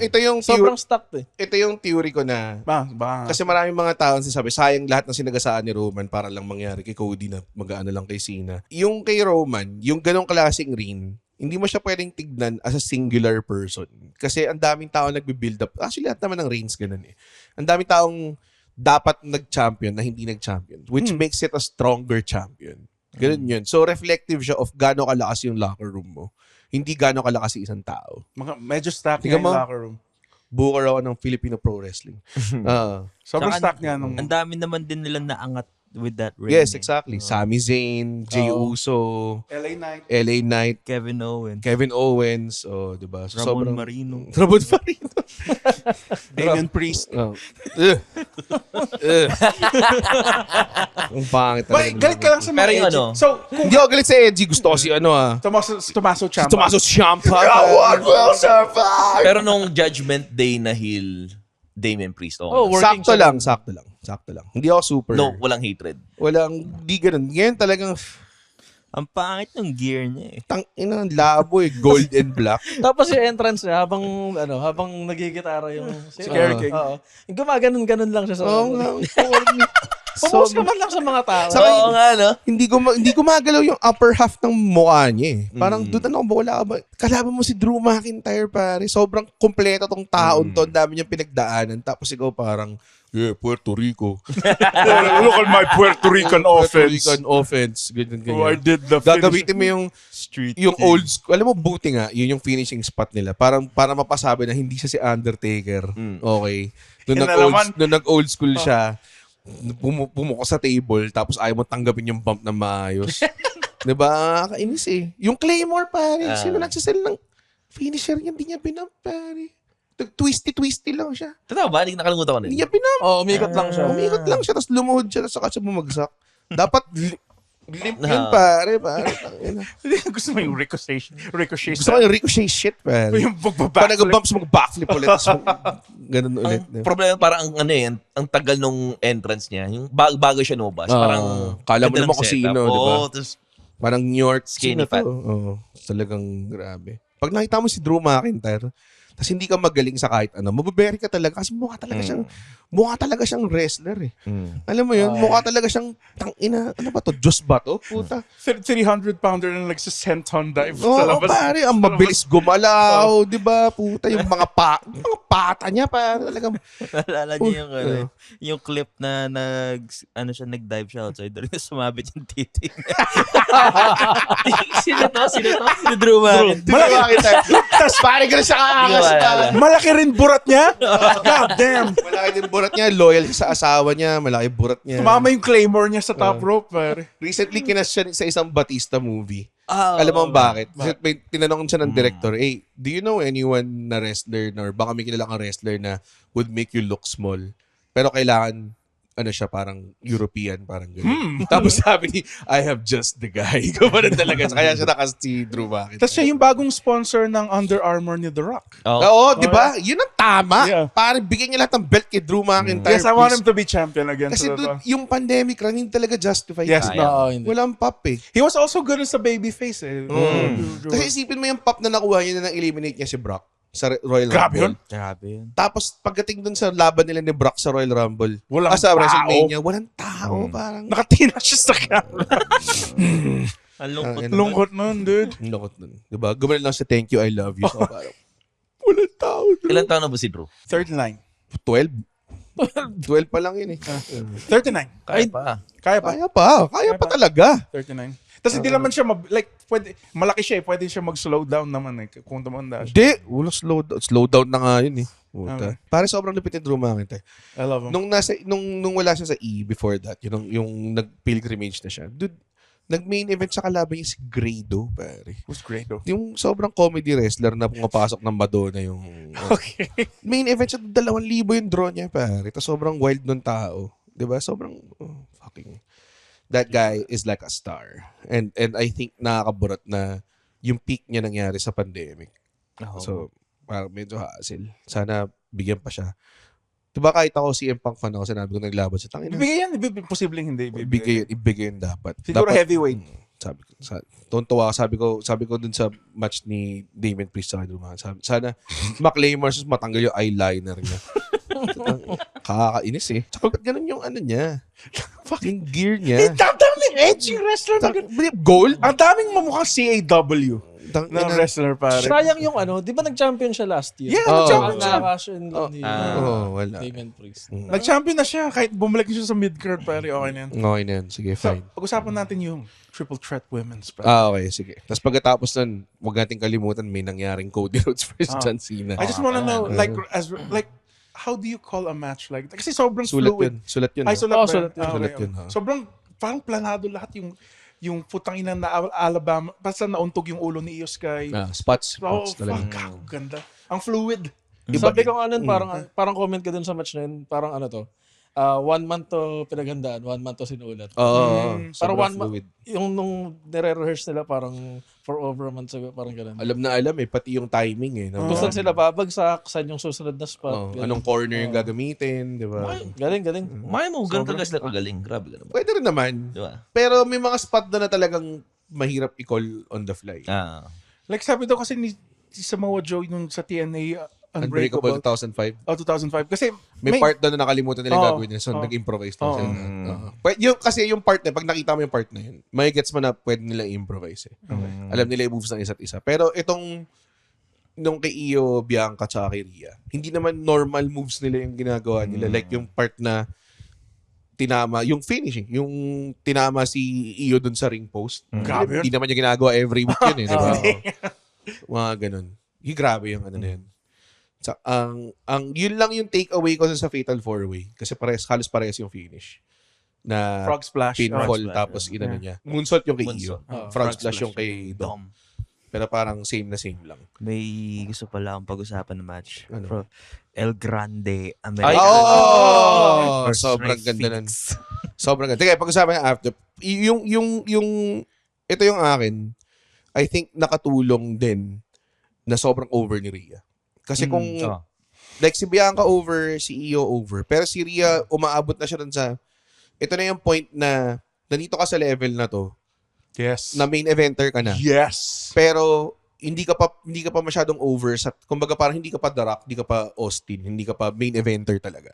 Ito yung Sobrang stacked eh. ito yung theory ko na Ba? kasi maraming mga tao sabi, sayang lahat ng sinagasaan ni Roman para lang mangyari kay Cody na mag-ano lang kay Cena. Yung kay Roman, yung ganong klaseng ring, hindi mo siya pwedeng tignan as a singular person. Kasi ang daming tao nagbi-build up. Actually, lahat naman ng reigns ganun eh. Ang daming taong dapat nag-champion na hindi nag-champion. Which makes it a stronger champion. Ganun yun. So, reflective siya of gaano kalakas yung locker room mo. Hindi gaano kalakas yung isang tao. Medyo stacked Tingnan nga mo. yung locker room. Booker ako ng Filipino Pro Wrestling. Sobrang Saka stacked nga nung... Ang dami naman din nila naangat with that ring. Yes, exactly. Sami Zayn, Jey Uso, LA Knight. LA Knight, Kevin Owens. Kevin Owens, diba? So, Ramon Marino. Ramon Marino. Damian Priest. Ang pangit talaga. Galit ka lang sa mga Pero yung edgy. ano? So, kung Hindi ako galit sa Edgy. Gusto ko si Tommaso Ciampa. Tommaso Ciampa. Pero nung Judgment Day na heel, Damian Priest. Working Sakto lang. Hindi ako super. No, walang hatred. Di ganun. Ngayon talagang Ang pangit ng gear niya eh. tangina ng labo eh. Gold and black. Tapos yung entrance niya habang nagigitara yung si Kerry King. Oo. Gumaganon-ganon lang siya sa Focus ka man lang sa mga tao. Oo nga, no? Hindi gumagalaw yung upper half ng mukha niya eh. Parang doon wala ka ba? Kalaban mo si Drew McIntyre pare. Sobrang kumpleto tong taon to. Ang dami niyang pinagdaanan. Tapos ikaw parang, Puerto Rico. Look at my Puerto Rican offense. Puerto Rican offense. Ganyan. I did the Gagamitin mo yung King. old school. Alam mo, buti nga, yun yung finishing spot nila. Para mapasabi na hindi siya si Undertaker. Okay. Nung nag-old school siya, pumuko sa table, tapos ayaw mo tanggapin yung bump na maayos. Diba? Kainis eh. Yung Claymore, pare. Sino nagsasell ng finisher niya? Hindi niya binump, pare. Twisty lang siya. Totoo ba? Nakalimutan ko na Hindi yun. niya binump. Umikot lang siya. Umikot lang siya, tapos lumuhod siya, tapos saka siya bumagsak. Dapat limp yun, pare. Gusto mo yung ricochet Gusto ko yung ricochet shit, pare. Yung Pag nag-bumps, mag-backflip ulit. Tapos ganun ulit. Ang problema parang ang tagal nung entrance niya. Yung bago siya lumabas. Parang kala mo ganda naman ng kung setup. sino, di ba? Oo, tapos Parang New York. Skinny Sino to? fat. Oo. Talagang grabe. Pag nakita mo si Drew McIntyre, tapos hindi ka magaling sa kahit ano, mababery ka talaga kasi mukha talaga siyang wrestler eh. Alam mo yun, mukha talaga siyang tangina, ano ba to? Diyos ba to? Puta. 300-pounder na nagsa-senton dive sa Oo, labas. pare, ang mabilis gumalaw, di ba? Puta, yung mga pata niya pa, talagang, Naalala niyo yung, yung clip na nag-dive siya outside doon. Sumabit yung titi. Sino to? Si Drew McIntyre. Tapos pare ka na siya kaakas. Malaki rin burat niya. God damn. Malaki din burat niya, loyal siya sa asawa niya, malaki burat niya. Sumama yung claymore niya sa top rope, pare. Recently, kinas siya sa isang Batista movie. Alam mo bakit? Kasi may tinanong siya ng director, hey, do you know anyone na wrestler or baka may kilala kang wrestler na would make you look small? Pero kailangan, ano siya, parang European, parang gano'n. Tapos sabi ni, I have just the guy. Gumana talaga. Kaya siya nakas si Drew McIntyre. Tapos siya yung bagong sponsor ng Under Armour ni The Rock. Oo, di ba? Yun ang tama. Yeah. Parang bigyan niya lahat ng belt kay Drew McIntyre. Yes, I want please. him to be champion again. Kasi So, dude, yung pandemic run, hindi talaga justified. Yes, No, hindi. Walang pop eh. he was also good as a babyface eh. Kasi isipin mo yung pop na nakuha niya na nang-eliminate niya si Brock sa Royal Grabe Rumble. yun. Grabe yun. Tapos pagdating dun sa laban nila ni Brock sa Royal Rumble, Walang sa tao. WrestleMania, walang tao. Parang, Nakatina siya sa camera. Ang lungkot. Lungkot nun, dude. Lungkot nun. Diba? Gumanon lang sa thank you, I love you. So, parang, walang tao. Dude. Ilan taon na ba si Drew? 39. 12? 12 pa lang yun eh. 39. Kaya pa. Kaya pa. Kaya pa talaga. 39. Tapos hindi naman siya, malaki siya eh. Pwede siya mag-slow down naman eh. Kung tumanda siya. Hindi, walang slow down. Slow down na nga yun eh. Puta. Okay. Pare sobrang lupit ni Drew McIntyre. I love him. Nung wala siya sa E before that, yung nag-pilgrimage na siya. Dude, nag-main event sa kalaban niya si Grado, pare. Who's great though? Yung sobrang comedy wrestler na pumapasok ng Madonna yung... Okay. Main event siya, 2,000 yung draw niya, pare. Tapos sobrang wild nung tao. Diba? Sobrang... fucking... That guy is like a star. And I think nakakaburat na yung peak niya nangyari sa pandemic. So, parang medyo hassle. Sana bigyan pa siya. Diba kahit ako CM Punk fan ako, sinabi ko naglaban siya. Tangina, Ibigay yan. Posibleng hindi. ibigay yun dapat. Siguro Dapat, heavyweight. Sabi ko, tuntua ako, sabi ko dun sa match ni Damien Priest sa Drew McIntyre. Sana ma-claim versus matanggal yung eyeliner niya. Kakainis eh. Tsaka ba't ganun yung ano niya? Fucking gear niya. Ang daming edgy wrestler na ganun. Gold? Ang daming mamukhang CAW na wrestler, pare. Sayang yung ano, di ba nag-champion siya last year? Yeah, nag-champion siya. Nakakasya yun lang ni Wala. Damien Priest. Nag-champion na siya. Kahit bumalik siya sa mid-card, pare. Okay na yan. Okay na yan. Sige, So, fine. pag-usapan natin yung triple threat women's, pare. Okay, sige. Tapos pagkatapos nun, huwag nating kalimutan, may nangyaring Cody Rhodes versus John Cena. I just wanna know, how do you call a match like that? Kasi sobrang Sulat fluid. yun. Sulat yun. Ay, ha? sulat ba? sulat yun. Ah, Sulat okay. yun, ha? Sobrang, parang planado lahat yung putang ina na Alabama. Basta nauntog yung ulo ni Io Sky. Spots. Oh, Spots talaga. fuck. Ang ganda. Ang fluid. Sabi ko nga nun, parang comment ka dun sa match na yun, parang ano to, 1 month to pinaghandaan, 1 month to sinulat. Oo. Parang Sobrang 1 month, fluid. yung nung nire-rehearse nila parang for over a month ago, parang gano'n. Alam na alam eh, pati yung timing eh. Kung saan sila babagsak, saan yung susunod na spot. Oh, ganun. anong corner yung gagamitin, di ba? Galing. May mo, ganun talaga sila kagaling. Grabe ka naman. Pwede rin naman. Di ba? Pero may mga spot na talagang mahirap i-call on the fly. Like sabi daw kasi ni Samoa Joe nung sa TNA Unbreakable Unbreakable. 2005. 2005. Kasi May part doon na nakalimutan nila yung Oo. gagawin nila. So, Oo. nag-improvise daw Oo. sila. Kasi yung part na, pag nakita mo yung part na yun, may gets mo na pwede nila i-improvise eh. Alam nila yung moves ng isa't isa. Pero itong nung kay Io, Bianca, tsaka kay Rhea, hindi naman normal moves nila yung ginagawa nila. Like yung part na tinama, yung finishing, yung tinama si Io dun sa ring post. Grabe yun. Hindi naman niya ginagawa every week yun eh. Diba? Mga ganun. Grabe yung ano na yun. Yun lang yung take away ko sa Fatal 4-Way. Kasi halos parehas yung finish. Na Frog Splash. pinfall tapos inano niya. Moonsault yung kay Io. Moonsault. Frog Splash yung kay Dom. Pero parang same na same lang. May gusto pala akong pag-usapan na match. Ano? El Grande Ay, American. First Sobrang Strike ganda nun. Phoenix. Sobrang ganda. Teka, pag-usapan yung after. Ito yung akin, I think nakatulong din na sobrang over ni Rhea. Kasi kung, like si Bianca over, si Io over, pero si Rhea, umaabot na siya dun sa, ito na yung point na, nandito ka sa level na to, Yes. na main eventer ka na. Yes. Pero, hindi ka pa masyadong over sa, kumbaga parang hindi ka pa The Rock, hindi ka pa Austin, hindi ka pa main eventer talaga.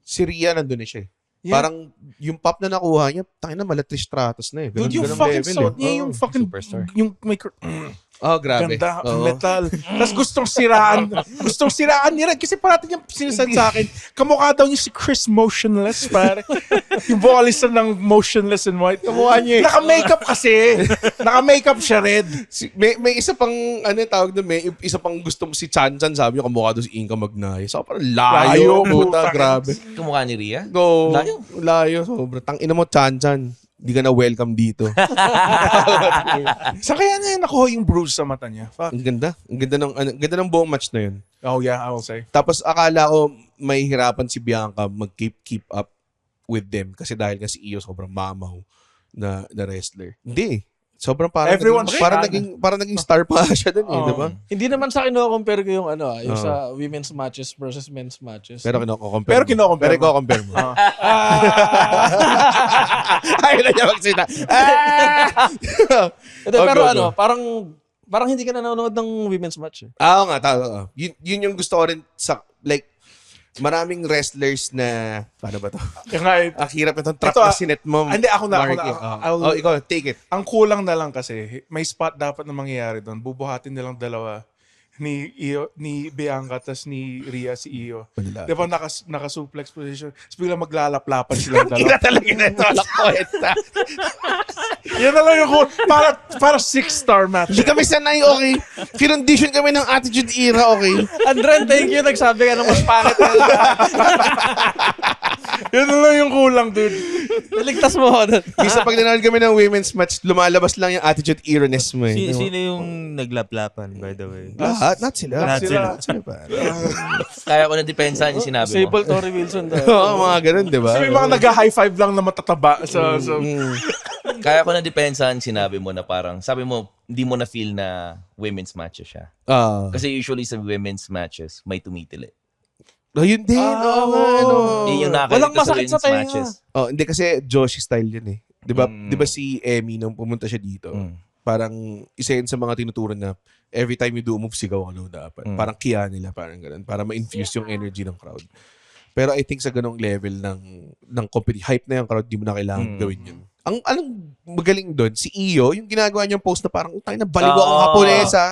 Si Rhea nandun na siya eh. Yeah. Parang yung pop na nakuha niya, tangin na Malatris Stratos na eh. Dude, yung Ganun fucking level sound eh. niya, Oo. yung fucking, superstar. yung Grabe. ganda, Oo. metal. Tapos gustong siraan ni Red. Kasi parati niya sinasabi sa akin, kamukha daw niya si Chris Motionless, pare. Yung vocalist ng Motionless in White. Kamukha niya. Naka-makeup kasi. Naka-makeup siya, Red. May isa pang, ano yung tawag doon, may isa pang gusto mo si Chan Chan, sabi niya kamukha doon si Inka Magnay. So, parang layo, puta, grabe. Kumukha ni Rhea? Go. Layo. Layo, sobra. Tangina mo, Chan Chan. Di ka na welcome dito. Sa kaya na nakuha yung bruise sa mata niya. Fuck. Ang ganda. Ang ganda ng buong match na yun. Oh yeah, I will say. Tapos akala ko may hirapan si Bianca mag-keep up with them kasi dahil nga si Io sobrang mamaw na wrestler. Hindi. Sobrang Everyone parang naging star pa siya dun eh, di ba? Hindi naman sa akin compare ko yung yung sa women's matches versus men's matches. Pero Pero kino-compare kino-compare mo. mo. Ayaw na niya magsita. Pero go. parang hindi ka nanonood ng women's match eh. Oo nga, tama. Yun yung gusto ko rin sa, like, maraming wrestlers na, paano ba to? Yung nga, Ang hirap itong trap Ito, na sinet mo. hindi, ako na. Ikaw, take it. Ang kulang na lang kasi, may spot dapat na mangyayari doon. Bubuhatin nilang dalawa ni Bianca tas ni Rhea si Io. Manila. Di ba naka-suplex position? Tapos biglang maglalaplapan silang dalawa. Kita talaga na ito. Alak ko, Yan na lang yung para 6-star match. Hindi kami sanay, okay? Kinondition kami ng Attitude Era, okay? Andren, thank you. Nagsabi ka ng mas pangit na. Yan na lang yung kulang, dude. Naligtas mo ako doon. Isa pag nanonood kami ng women's match, lumalabas lang yung Attitude Era-ness mo eh. Sino yung naglaplapan, by the way? Not sila. Lahat sila. Kaya ko na depensahan yung sinabi mo. Sable Tori Wilson daw. Oo, mga ganun, di ba? So, may mga nag-high five lang na matataba. Kaya ko na depensahan yung sinabi mo na parang, sabi mo, hindi mo na feel na women's matches siya. Kasi usually sa women's matches, may tumitili. Yun din. Yung Walang masakit sa tenga. Hindi kasi Joshi style yun eh. Di ba si Emmy nung pumunta siya dito, parang isa yun sa mga tinuturan na every time you do a move, sigaw ka dapat. Parang kiya nila, parang ganun. Para ma-infuse yung energy ng crowd. Pero I think sa ganong level ng hype na yung crowd, di mo na kailangan gawin yun. Anong magaling doon, si Io, yung ginagawa niyang post na parang, tayo na baliw akong Haponesa.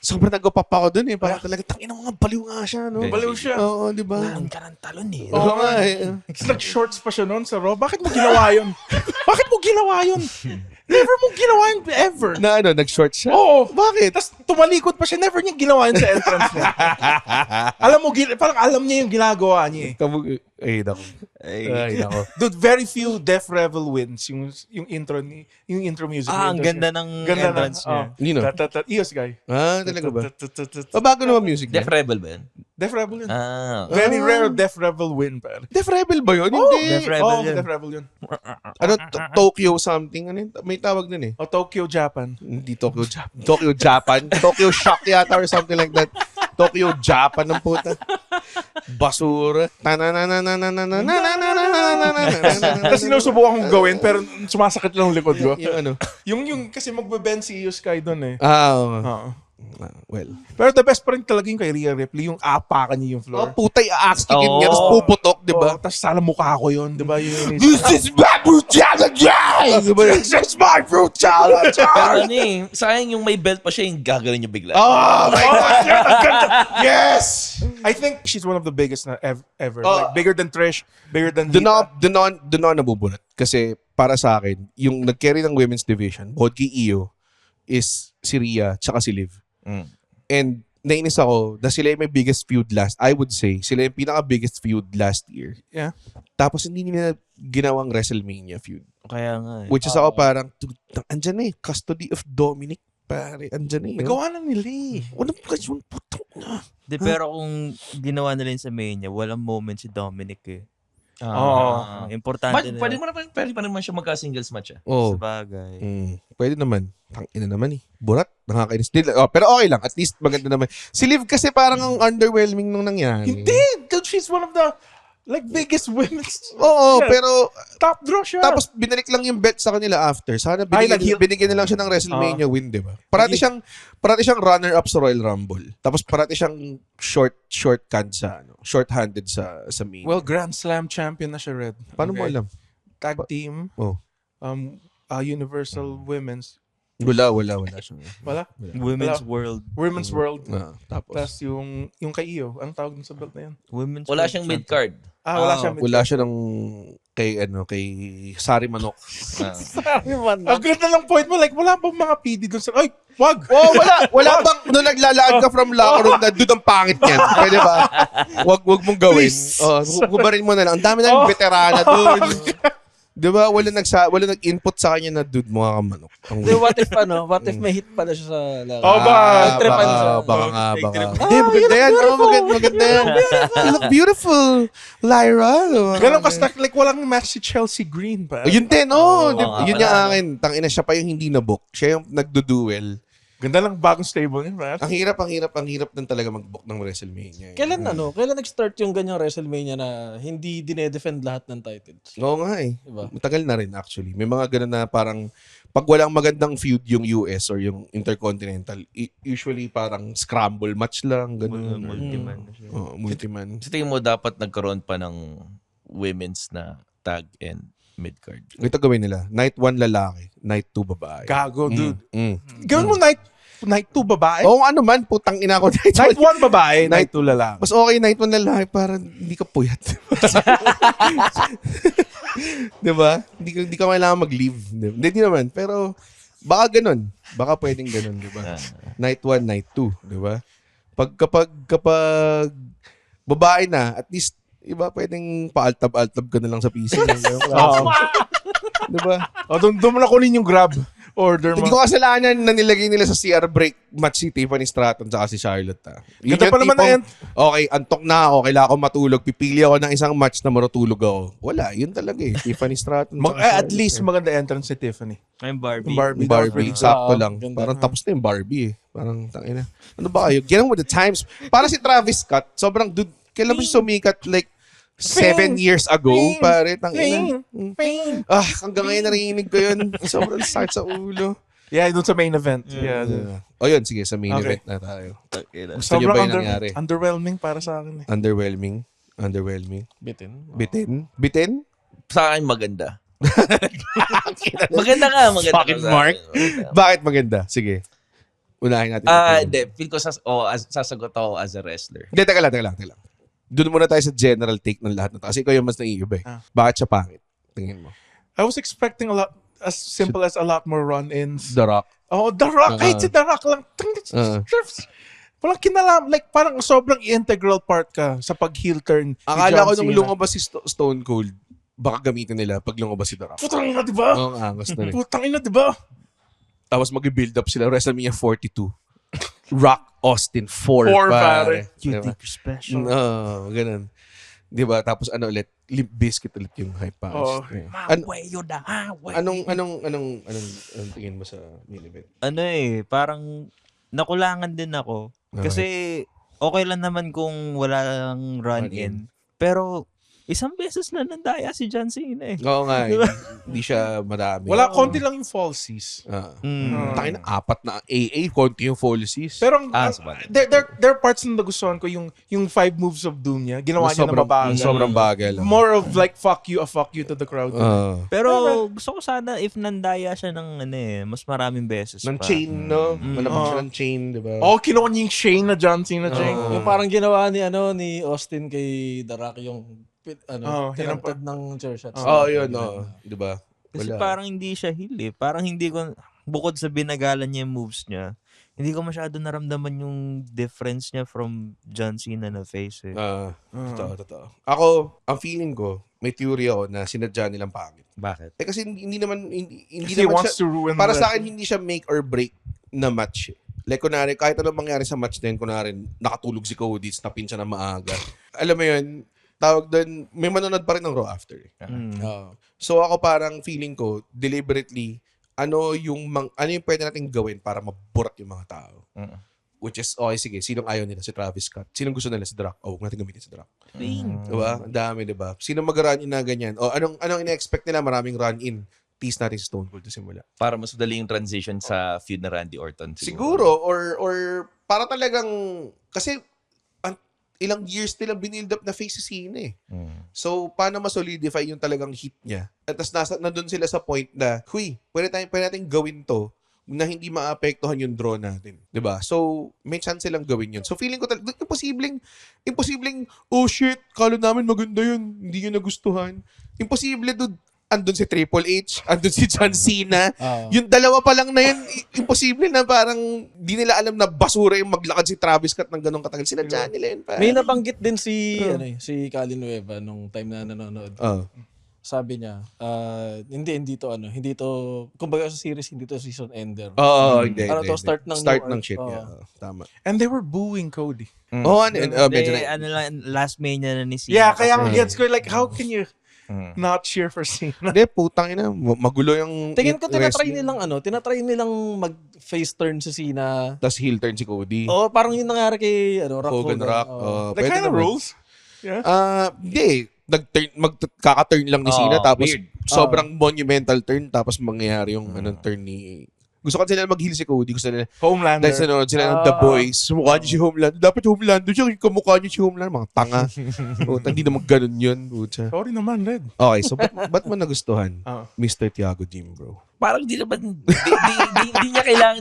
Sobrang nagupap ako doon eh. Parang talaga, tangina mo nga, baliw nga siya, no? Baliw siya. Oo, di ba? Ang ka ng talon eh. Oo nga eh. Nag-shorts pa siya noon sa Raw. Bakit mo ginawa yun? Bakit mo ginawa yun? Never mo ginawa yun ever. Na nag-short siya? Oo. Bakit? Tapos tumalikod pa siya. Never niya ginawa yun sa entrance niya. Parang alam niya yung ginagawa niya eh. Ay, nako. Dude, very few Death Revel wins yung intro music. Ang ganda ng entrance niya. Nino? Eos guy. Talaga ba? Bago naman music Def niya. Rebel ba yun? Death Revel yun. Very Rare Death Revel win, pare. Def Rebel ba yun? Hindi. Def Rebel yun. Death Revel yun. Tokyo something. Ano yun? May tawag nun eh. O Tokyo, Japan. Hindi Tokyo Japan. Tokyo Shock yata or something like that. Tokyo Japan ng puta. Basura. Tapos sinusubukan kong gawin pero sumasakit lang ang likod ko. Yung ano? Yung kasi magbe-bend si Io Sky doon eh. Oo. Well. Pero the best pa rin talaga yung kay Rhea Ripley, yung apakan niya yung floor. Putay aakstikin niya, tapos puputok, di ba? Tapos sana mukha ko yun, di ba? This is my brutality! This is my brutality! Pero ano eh, sayang yung may belt pa siya, yung gagawin niya bigla. Oh my God! Yes! I think she's one of the biggest na ever. Like, bigger than Trish, bigger than Doon Lita. ako nabubulat. Kasi para sa akin, yung nag-carry ng women's division, bukod kay Io, is si Rhea tsaka si Liv. And nainis ako na sila yung may biggest feud I would say, sila yung pinaka-biggest feud last year. Yeah. Tapos hindi nila ginawang WrestleMania feud. Kaya nga eh. Which is ako parang, andyan na eh, custody of Dominic, pare, andyan na eh. Nagawa na nila eh. Walang putang Pero kung ginawa nila yun sa Mania, walang moment si Dominic eh. Importante na. Pwede pa naman siya magka-singles match. Oh. Sabagay. Pwede naman. Tangina naman eh. Burat. Nakakainis. Pero okay lang. At least maganda naman. Si Liv kasi parang ang underwhelming nung nangyari. Hindi! Dude, she's one of the biggest women's. Oo, pero Top draw siya. tapos binalik lang yung belt sa kanila after. Sana binigyan na lang siya ng WrestleMania win, di ba? Parati siyang runner-up sa Royal Rumble. Tapos parati siyang short-handed sa Mania. Well, Grand Slam champion na siya, Red. Paano mo alam? Tag team. Oh. Universal Women's. Wala siya. Wala? Women's World. Women's World. Tapos Tapos yung kay Iyo, anong tawag dun sa belt na yan? Wala siyang mid-card. Wala siya. wala siya ng kay Sari Manok. Ang ganda ng point mo, like, wala bang mga PD dun sa, ay, wag! Oh, wala bang nung naglalaan ka from locker room na dude ang pangit niyan. Pwede ba? Wag mong gawin. Gubarin mo na lang. Ang dami na yung veterana doon. Di ba? Wala nag-input sa kanya na dude mo ka manok. What if may hit pala siya sa lakas? Baka nga. Hindi, maganda yan. Maganda yan. You look beautiful, Lyra. Ganun kasi like walang match si Chelsea Green pa. Yun din, yun yung akin. Tangina siya pa yung hindi na-book. Siya yung nagdo-duel. Ganda lang bagong stable niya, man. Ang hirap din talaga mag-book ng WrestleMania. Kailan nag-start yung ganyang WrestleMania na hindi dinedefend lahat ng titles? Oo nga eh. Diba? Matagal na rin actually. May mga ganun na parang pag walang magandang feud yung US or yung Intercontinental, usually parang scramble match lang, ganun. Multiman. Multiman. Sa tingin mo dapat nagkaroon pa ng women's na tag and mid-card? Ito gawin nila. Night 1 lalaki, night 2 babae. Gago, dude. Gawin mo night 2 babae? Oo, ano man, putang ina ko. Night 1 babae, night 2 lalaki. Mas okay night 1 lalaki para hindi ka puyat. Diba? Hindi ka kailangan mag-leave. Hindi naman. Pero baka ganun. Baka pwedeng ganun, diba? Night 1, night 2. Diba? Kapag babae na, at least iba pwedeng paaltab-altab ka na lang sa PC. Diba? Doon mo na kunin yung grab order mo. Hindi ko kasalanan na nilagay nila sa CR break match si Tiffany Stratton at si Charlotte. Ganda pa naman okay, antok na ako, kailangan ko matulog. Pipili ako ng isang match na matutulog ako. Wala, yun talaga eh. Tiffany Stratton. At least maganda entrance si Tiffany. Yung Barbie. Barbie. Sakto lang. Parang tapos na yung Barbie eh. Parang tangina. Ano ba kayo? Get on with the times. Para si Travis Scott, sobrang dude. Kailan ba siya sumikat? Like 7 years ago, pare, tangina. Hanggang ngayon narinig ko yun. Sobrang sakit sa ulo. Yeah, doon sa main event. Yeah. O yun, sige, sa main event na tayo. Gusto niyo ba yung nangyari? Underwhelming para sa akin eh. Underwhelming. Bitin? Sa akin maganda. Maganda nga. Fucking Mark. Bakit maganda? Sige. Unahin natin. Hindi. Feel ko sasagot ako as a wrestler. Hindi, teka lang. Doon muna tayo sa general take ng lahat na to. Kasi ikaw yung mas naiiba eh. Bakit siya pangit? Tingin mo. I was expecting a lot, as simple as a lot more run-ins. The Rock. The Rock. Kahit si The Rock lang. Walang kinalam. Like, parang sobrang integral part ka sa pag-heel turn. Akala ko nung lumabas si Stone Cold, baka gamitin nila pag lumabas si The Rock. Putang ina, diba? Oo, angos na rin. Putang ina, diba? Tapos mag-build up sila. WrestleMania 42. Rock Austin 4 pare. You diba? think you're special. Ganun. Diba? Tapos ulit? Limp Bizkit ulit yung hype pass. Way you the highway. Anong tingin mo sa main event? Parang nakulangan din ako. Kasi okay lang naman kung walang run-in. Pero isang beses na nandaya si John Cena eh. Oo nga. Hindi siya marami. Wala, konti lang yung falsies. Takin na 4 na AA, konti yung falsies. Pero there are parts na nagustuhan ko yung 5 moves of doom niya. Ginawa niya na mabagal. Sobrang bagal lang. More of like fuck you to the crowd. Pero gusto ko sana if nandaya siya ng mas maraming beses ng pa. chain, no? Manabag siya ng chain, diba? Kinuha niya yung Shane na John Cena chain. Yung parang ginawa ni Austin kay The Rock yung tinantad ng chair shots. Yun. Diba? Kasi parang hindi siya heel eh. Parang hindi ko, bukod sa binagalan niya yung moves niya, hindi ko masyado naramdaman yung difference niya from John Cena na face eh. Totoo. Ako, ang feeling ko, may theory ako na sinadya nilang pangit. Bakit? Kasi hindi naman He wants to ruin para sa akin, hindi siya make or break na match. Like, kunwari, kahit anong mangyari sa match din, kunwari, nakatulog si Cody, napin siya na maaga. Alam mo yun, tawag doon, may manonood pa rin ng Raw after. So ako parang feeling ko, deliberately, ano yung pwede nating gawin para maburat yung mga tao. Which is, okay, sige, sinong ayaw nila? Si Travis Scott. Sinong gusto nila? Si Brock. Huwag natin gamitin si Brock. Diba? Ang dami, diba? Sino mag-run-in na ganyan? O anong ina-expect nila? Maraming run-in. Tease natin si Stone Cold to simula. Para mas madali yung transition sa feud na Randy Orton. Siguro. Or para talagang, kasi ilang years nilang binild up na face si Cena eh. So, paano ma-solidify yung talagang hit niya? At tapos nandun sila sa point na, pwede natin gawin to na hindi maapektuhan yung draw natin. 'Di ba? So, may chance silang gawin yun. So, feeling ko talaga, imposibleng, oh shit, kala namin maganda yun. Hindi nyo nagustuhan. Imposible, dude. Andun si Triple H, andun si John Cena. Yung dalawa pa lang na yun, imposible na parang di nila alam na basura yung maglakad si Travis Scott ng ganong katagal. Sinadya nila yun. May nabanggit din si Colin Nueva nung time na nanonood. Sabi niya, hindi to, kumbaga sa series, hindi to season ender. Hindi. Ano to, start ng shit. Yeah, tama. And they were booing Cody. Medyo last Mania na ni Cena. Yeah, kaya gets ko, like, how can you not cheer for Cena? Hindi, putang ina. Magulo yung tingin ko tinatry nilang mag-face turn si Cena. Tapos heel turn si Cody. Parang yung nangyari kay Hogan Rock. That kind of rules? Yeah. Hindi. Magkaka-turn lang ni Cena tapos sobrang monumental turn tapos mangyayari yung turn ni... Gusto ko sila mag-heal si Cody. Gusto nila... Homelander. Dahil sila ng The Boys. Mukha niya si Homelander. Dapat Homelander siya. Kamukha niya si Homelander. Mga tanga. Hindi naman ganun yun. Sorry naman, Red. Okay, so ba't mo nagustuhan? Mr. Tiago Jim, bro? Parang di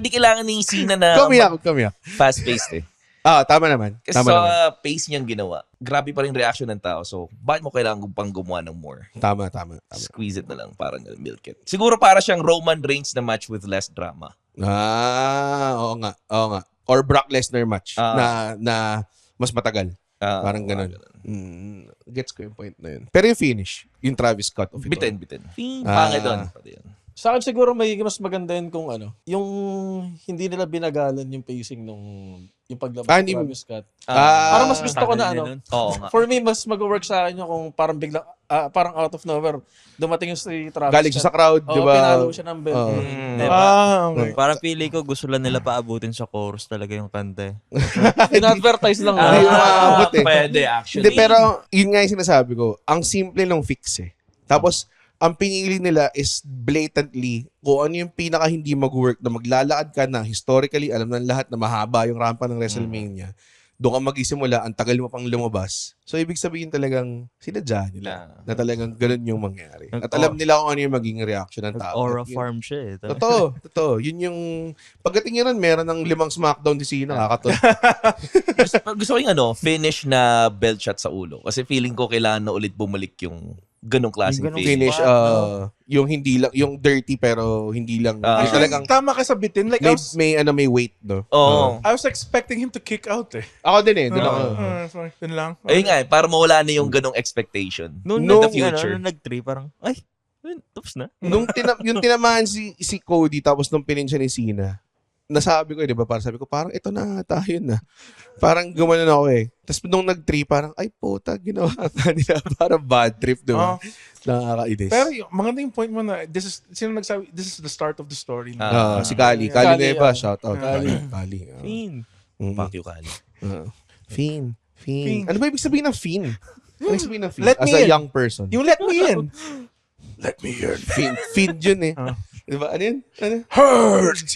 kailangan ni Cena na Kamiyak. fast-paced eh. Tama naman. Kasi sa pace niyang ginawa, grabe pa rin reaction ng tao. So, bakit mo kailangan pang gumawa ng more? Tama. Squeeze it na lang, parang milk it. Siguro para siyang Roman Reigns na match with less drama. Oo nga. Or Brock Lesnar match na mas matagal. Parang ganun. Gets ko yung point na yun. Pero yung finish, yung Travis Scott of it. Bitin. Pangit doon. Sa akin siguro may mas maganda yun kung yung hindi nila binagalan yung pacing yung paglabas ng Travis Scott. Parang mas gusto ko na for me, mas mag-work sa akin yung kung parang biglang, parang out of nowhere, dumating yung si Travis galing siya sa crowd, di ba? Pinalo siya ng belt. Okay. Parang pili ko, gusto lang nila paabutin sa chorus talaga yung kanta. In-advertise lang. Pwede, actually. Hindi, pero yun nga yung sinasabi ko, ang simple ng fix eh. Tapos, ang pinili nila is blatantly kung ano yung pinaka hindi mag-work na maglalakad ka na historically, alam ng lahat na mahaba yung rampa ng WrestleMania. Doon ka mag-isimula, ang tagal mo pang lumabas. So, ibig sabihin talagang sinadya nila na talagang ganun yung mangyari. At alam nila kung ano yung magiging reaction ng tao. Aura farm siya eh. Totoo. Yun yung, pagdating yun, meron ng 5 SmackDown ni Cena, kakatulad. gusto ko yung finish na belt shot sa ulo. Kasi feeling ko kailangan na ulit bumalik yung ganong klaseng finish. Yung hindi lang, yung dirty pero hindi lang. Yung talagang, tama ka sa bitin. Like, may weight, no? Oo. I was expecting him to kick out eh. Ako din eh. Doon ako. Sorry. Dun lang. Ayun nga, para mawala na yung ganong expectation. Nung the future. Nung nag-3, parang, tapos na. Yung tinamaan si Cody tapos nung pinin siya ni Cena, nasabi ko, di ba? Parang sabi ko, parang ito na, tayo na. Parang gumanon ako eh. Tapos nung nag-3, parang, ay puta, ginawa ka nila. Parang bad trip, di ba? Nakakainis. Pero maganda yung point mo na, sino nagsabi, this is the start of the story. Si Kali. Kali Nueva, shout out. Kali. Fiend. Fuck you, Kali. Fiend. Ano ba ibig sabihin ng Fiend? Ano ibig sabihin ng Fiend? Let As me a in. young person. Yung let me in. Let me in. Fiend yun eh. Diba? Ano yun? Hurt.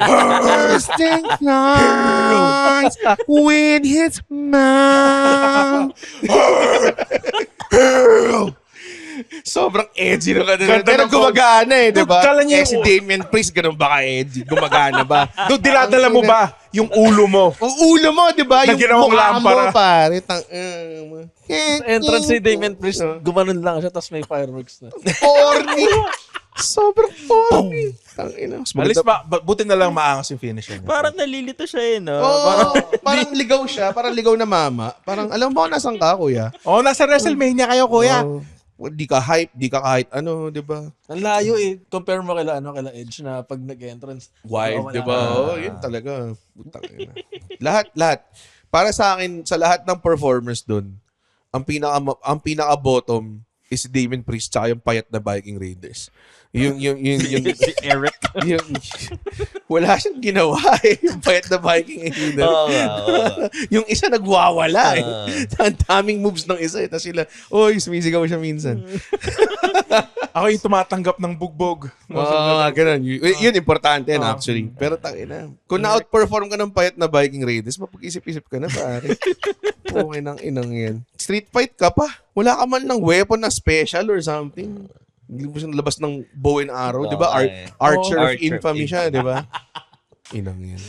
Bursting flies with his mouth. Sobrang edgy na ganun. Pero gumagana eh, di ba? Kala niyo- Si Damian Priest, ganun ba ka-edgy? Gumagana ba? Doon, dinadala mo ba yung ulo mo? Ang ulo mo, di ba? Na Yung ginawang mukha mo, lampara. pare. Entrance si Damian Priest, gumanon lang siya, tapos may fireworks na. Corny. Sobrang corny. Tangina. Mas At least, maganda- buti na lang maangas yung finish niya. Parang nalilito siya eh, no? Parang ligaw siya. Parang ligaw na mama. Parang, alam mo ba kung nasan ka, kuya? Nasa WrestleMania kayo, kuya. di ka hype, di ka kahit ano, di ba? Ang layo eh. Compare mo kila Edge na pag nag-entrance. Wild, di ba? Yun talaga. Putang ina. Lahat. Para sa akin, sa lahat ng performers doon, ang pinaka-bottom is Damien Priest tsaka yung payat na Viking Raiders. Yung Si Eric. wala siyang ginawa eh. Yung payat na Viking Raiders. Yung isa nagwawala eh. Ang daming moves ng isa eh. Tapos sila, sumisigaw siya minsan. Ako yung tumatanggap ng bugbog. Ganun. Yun importante yan actually. Pero tangina. Kung na-outperform ka ng payat na Viking Raiders, mapag-isip-isip ka na pare. Okay nang inang yan. Street fight ka pa. Wala ka man ng weapon na special or something. Hindi mo siya labas ng bow and arrow, di ba? Archer of infamy siya, di ba? Inang yan.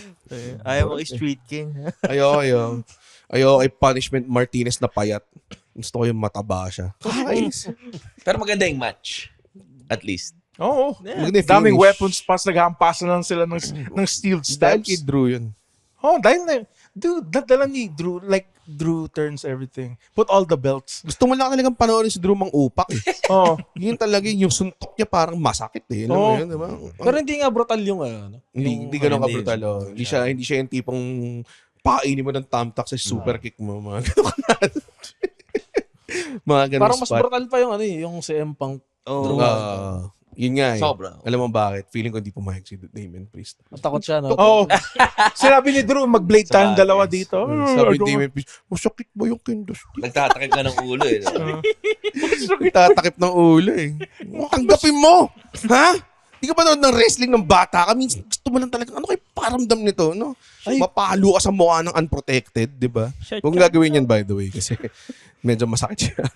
Ayaw mo Street King. Ayaw kay Punishment Martinez na payat. Gusto ko yung mataba siya. Pero maganda yung match. At least. Oo. Daming weapons spots, naghahampasan lang sila ng steel steps. Dahil kay Drew yun. Dahil na, dude, nadala ni Drew, like, Drew turns everything. Put all the belts. Gusto mo lang talagang panoorin si Drew mang upak eh. Yun talaga, yung suntok niya parang masakit eh. Alam mo yun, diba? Pero hindi nga brutal yung ano. Hindi ganun ka-brutal. Hindi siya yung tipong pakainin mo ng thumbtack sa super kick mo. Mga ganun mga ganun parang mas brutal pa yung yung CM Punk. Yun nga eh. Sobra. Alam mo bakit? Feeling ko hindi pumayag si Damien Priest. Matakot siya, no? Sinabi ni Drew, mag-blade time dalawa dito. Sabi ni Damien Priest, masakit ba yung kindos? Nagtatakip ka ng ulo eh. Nagtatakip ng ulo eh. Tanggapin mo! Ha? Hindi ka ba nanood ng wrestling ng bata ka? Minsan gusto mo lang talaga, ano kayo paramdam nito, no? Mapalo ka sa mukha ng unprotected, di ba? Huwag gagawin yan, by the way, kasi medyo masakit siya.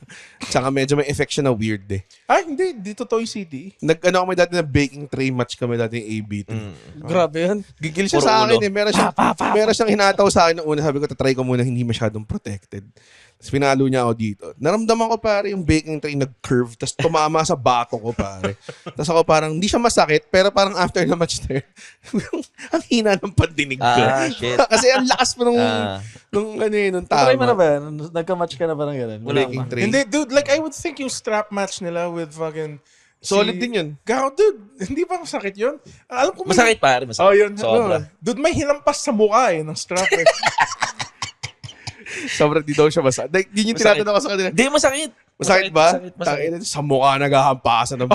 Tsaka medyo may effect siya na weird eh. Hindi. Dito to yung CD. Kami dati na baking tray match kami dati yung ABT. Grabe yan. Gigil siya sa akin eh. Meron siyang hinataw sa akin noong una. Sabi ko, tatry ko muna hindi masyadong protected. Tapos pinalo niya ako dito. Naramdaman ko pare yung baking tray nag-curve. Tapos tumama sa bato ko pare. Tapos ako parang, hindi siya masakit. Pero parang after the match there, ang hina ng pandinig ko. Shit. Kasi ang lakas mo nung tama. Try mo na ba yan? Nagka-match ka na ba ng ganun? Baking tray. Hindi, dude, like I would think yung strap match nila with fucking... Solid din yun. Gaw, dude, hindi ba masakit yun? Alam ko Masakit pare, masakit. yun. Sobra. Dude, may hilampas sa mukha ng strap eh. Sobrang di daw siya masakit. Yun yung tinatanong ko sa kanila. Hindi, masakit. Masakit ba? Masakit. Sa mukha naghahampasan ng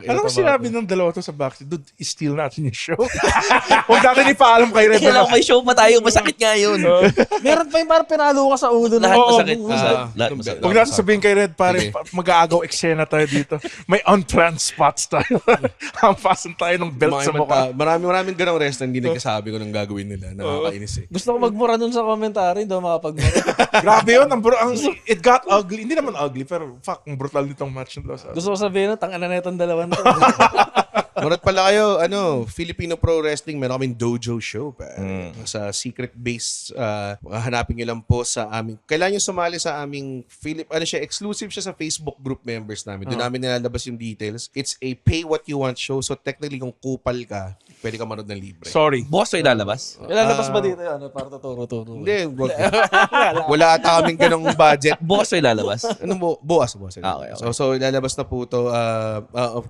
Alam mo sinabi ng dalawa to sa backstage, dude, steal natin yung show. Huwag natin ipaalam kay Red. Kailangan may show pa tayo, masakit nga yun. Meron pa yung parang pinalo ka sa ulo. Lahat masakit. Lahat masakit. Huwag natin sabihin kay Red, pare, mag-aagaw eksena tayo dito. May on-trend spots tayo. Hampasan tayo ng belt sa mukha. Maraming ganong restaurant hindi nagkasabi ko ng gagawin nila. Nakakainis eh. Gusto ko magmura dun sa komentary, hindi ako makapagmura. Grabe yun. It got ugly. Hindi naman ugly, pero fuck, ang brutal nitong match nito. Gusto ko sabihin na, tangana na itong dalawan to. Munod pala kayo, Filipino Pro Wrestling, meron kaming dojo show sa secret base. Hanapin nyo lang po sa aming, kailangan nyo sumali sa aming, exclusive siya sa Facebook group members namin. Doon namin nilalabas yung details. It's a pay what you want show. So technically, kung kupal ka, pwede ka manood ng libre. Sorry. Boss ay lalabas? Ilalabas ba dito? Para tuturo-turo. Hindi. Wala ata kaming ganong budget. Boss ay lalabas? Bukas. Okay. So ilalabas na po ito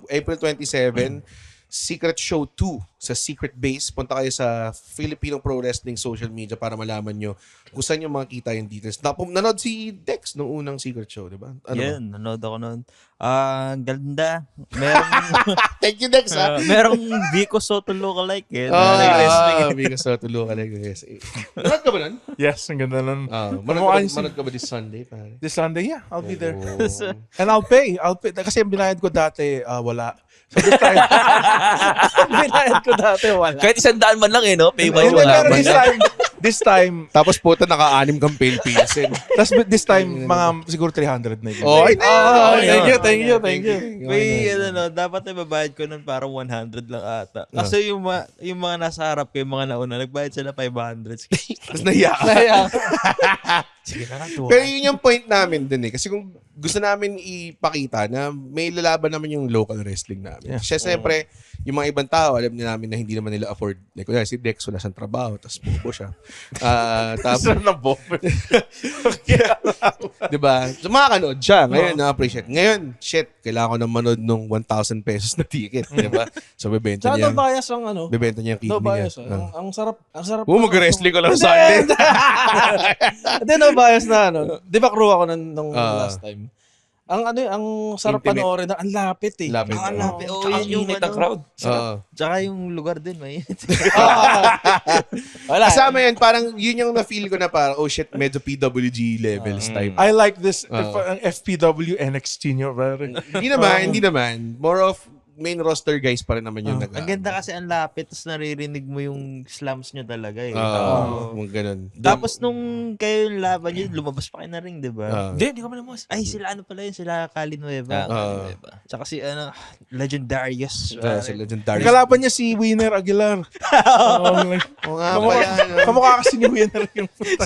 April 27, Secret Show 2 sa Secret Base. Punta kayo sa Filipino Pro Wrestling social media para malaman nyo kung saan yung makikita yung details. Nanood si Dex nung unang Secret Show, di ba? Yan, nanood ako noon. Ganda. Merong Thank you, Dex. merong Vico Soto lookalike eh. Vico Soto lookalike. Yes. Nanood ka ba nun? Yes, ang ganda nun. Manood ka ba this Sunday? Pare? This Sunday, yeah, I'll be there. And I'll pay. Kasi ang binayad ko dati, wala. So this time, Binayad ko dati, wala. Kahit 100 man lang no? Pay by hindi, pero this time, Tapos puta, naka-anim kang pale pilsen. tapos this time, mga siguro 300 na yun. Thank you. May dapat na babayad ko nun parang 100 lang ata. Kasi yung mga nasa harap ko, yung mga nauna, nagbayad sila 500. Tapos nahiya ka. Sige na nga, Pero yun yung point namin din eh. Kasi kung gusto namin ipakita na may lalaban naman yung local wrestling namin. Kasi siyempre, yung mga ibang tao, alam niya namin na hindi naman nila afford. Like, si Dex, wala siyang trabaho, tapos bobo siya. Tapos, diba? So, makakanood siya. Ngayon, na-appreciate. Ngayon, shit, kailangan ko na manood nung 1,000 pesos na ticket. Diba? So, bebenta niya. No bias ang Bebenta niya yung kidney no bias. niya. Ang sarap. Mag-wrestling ko lang sa akin. Hindi, no bias na Di ba crew ako nung last time? Ang sarap panoorin na, ang lapit eh. Lapit. Ang lapit. Tsaka ang init ng crowd. Tsaka yung lugar din, mainit. Wala. Kasama yan, parang yun yung na-feel ko na parang, oh shit, medyo PWG levels type. I like this, ang FPW NXT nyo. Hindi naman. More of main roster guys pa rin naman yung Ang ganda kasi ang lapit, tapos naririnig mo yung slams nyo talaga eh. Ganun. Tapos nung kayo yung laban nyo, lumabas pa kayo na ring, di ba? Hindi ka malamos. Ay, sila pala yun, sila Kali Nueva. Tsaka si Legendarius. Si Legendary. Kalaban niya si Winner Aguilar. Kamukha kasi ni Winner yung puta.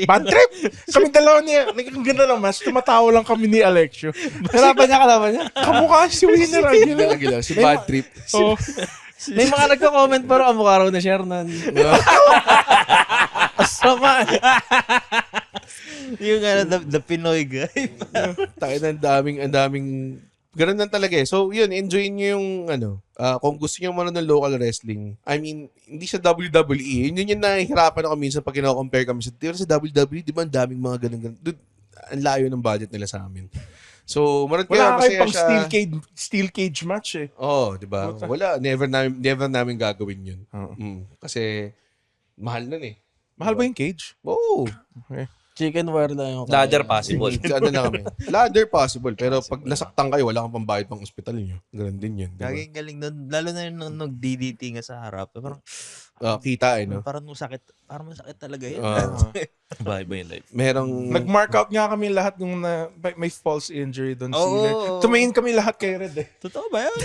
Bad trip! Kami dalawa niya. Ang ganda lang mas. Tumatawa lang kami ni Alexio. Kalaban niya. Kamukha si Winner Aguilar. Si Bad Trip. May mga nagko-comment pero mukha raw na Shernan. Asama. Yung the Pinoy guy. Tayo na ang daming ganun lang talaga eh. So, yun, enjoy nyo yung, kung gusto nyo manood ng local wrestling, I mean, hindi siya WWE. Yun yung nahihirapan ako minsan pag kino-compare kami sa WWE, di ba ang daming mga ganun. Dude, ang layo ng budget nila sa amin. So, manood kayo. Wala kayo pang steel cage match eh. Di ba? Wala. Never namin gagawin yun. Kasi, mahal nun eh. Mahal ba yung cage? Oo. Okay. Chicken wire lang yung Ladder possible. Lang kami. Ladder possible. Pero pag nasaktan kayo, wala kang pambayad pang ospital nyo. Ganun din yun. Diba? Galing nun. Lalo na yung nag-DDT nga sa harap. Parang, kita no? Parang masakit talaga yun. Iba yung life. Merong... Nag-mark out nga kami lahat nung may false injury doon. Tumingin kami lahat kay Red eh. Totoo ba yun?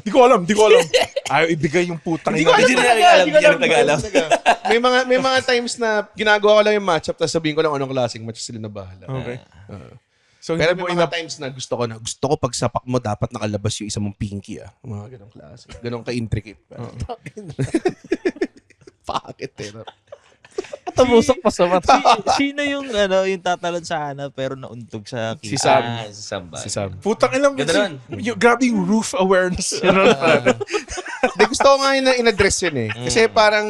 Di ko alam. Ayaw ibigay yung putang ina. Hindi na alam. May mga times na ginagawa ko lang yung matchup tapos sabihin ko lang anong klaseng match sila na bahala. Okay. So, pero may mga times na gusto ko pag sapak mo dapat nakalabas yung isa mong pinky Mga ganong klase. Ganong ka-intricate. Bakit eh? Tabusok pa sa mata. Sino yung tatalon sa hanap pero nauntog sa Si Sam. Si Sam. Putang ilang grabe yung roof awareness. Gusto ko nga yun na in-address yun eh. Kasi parang,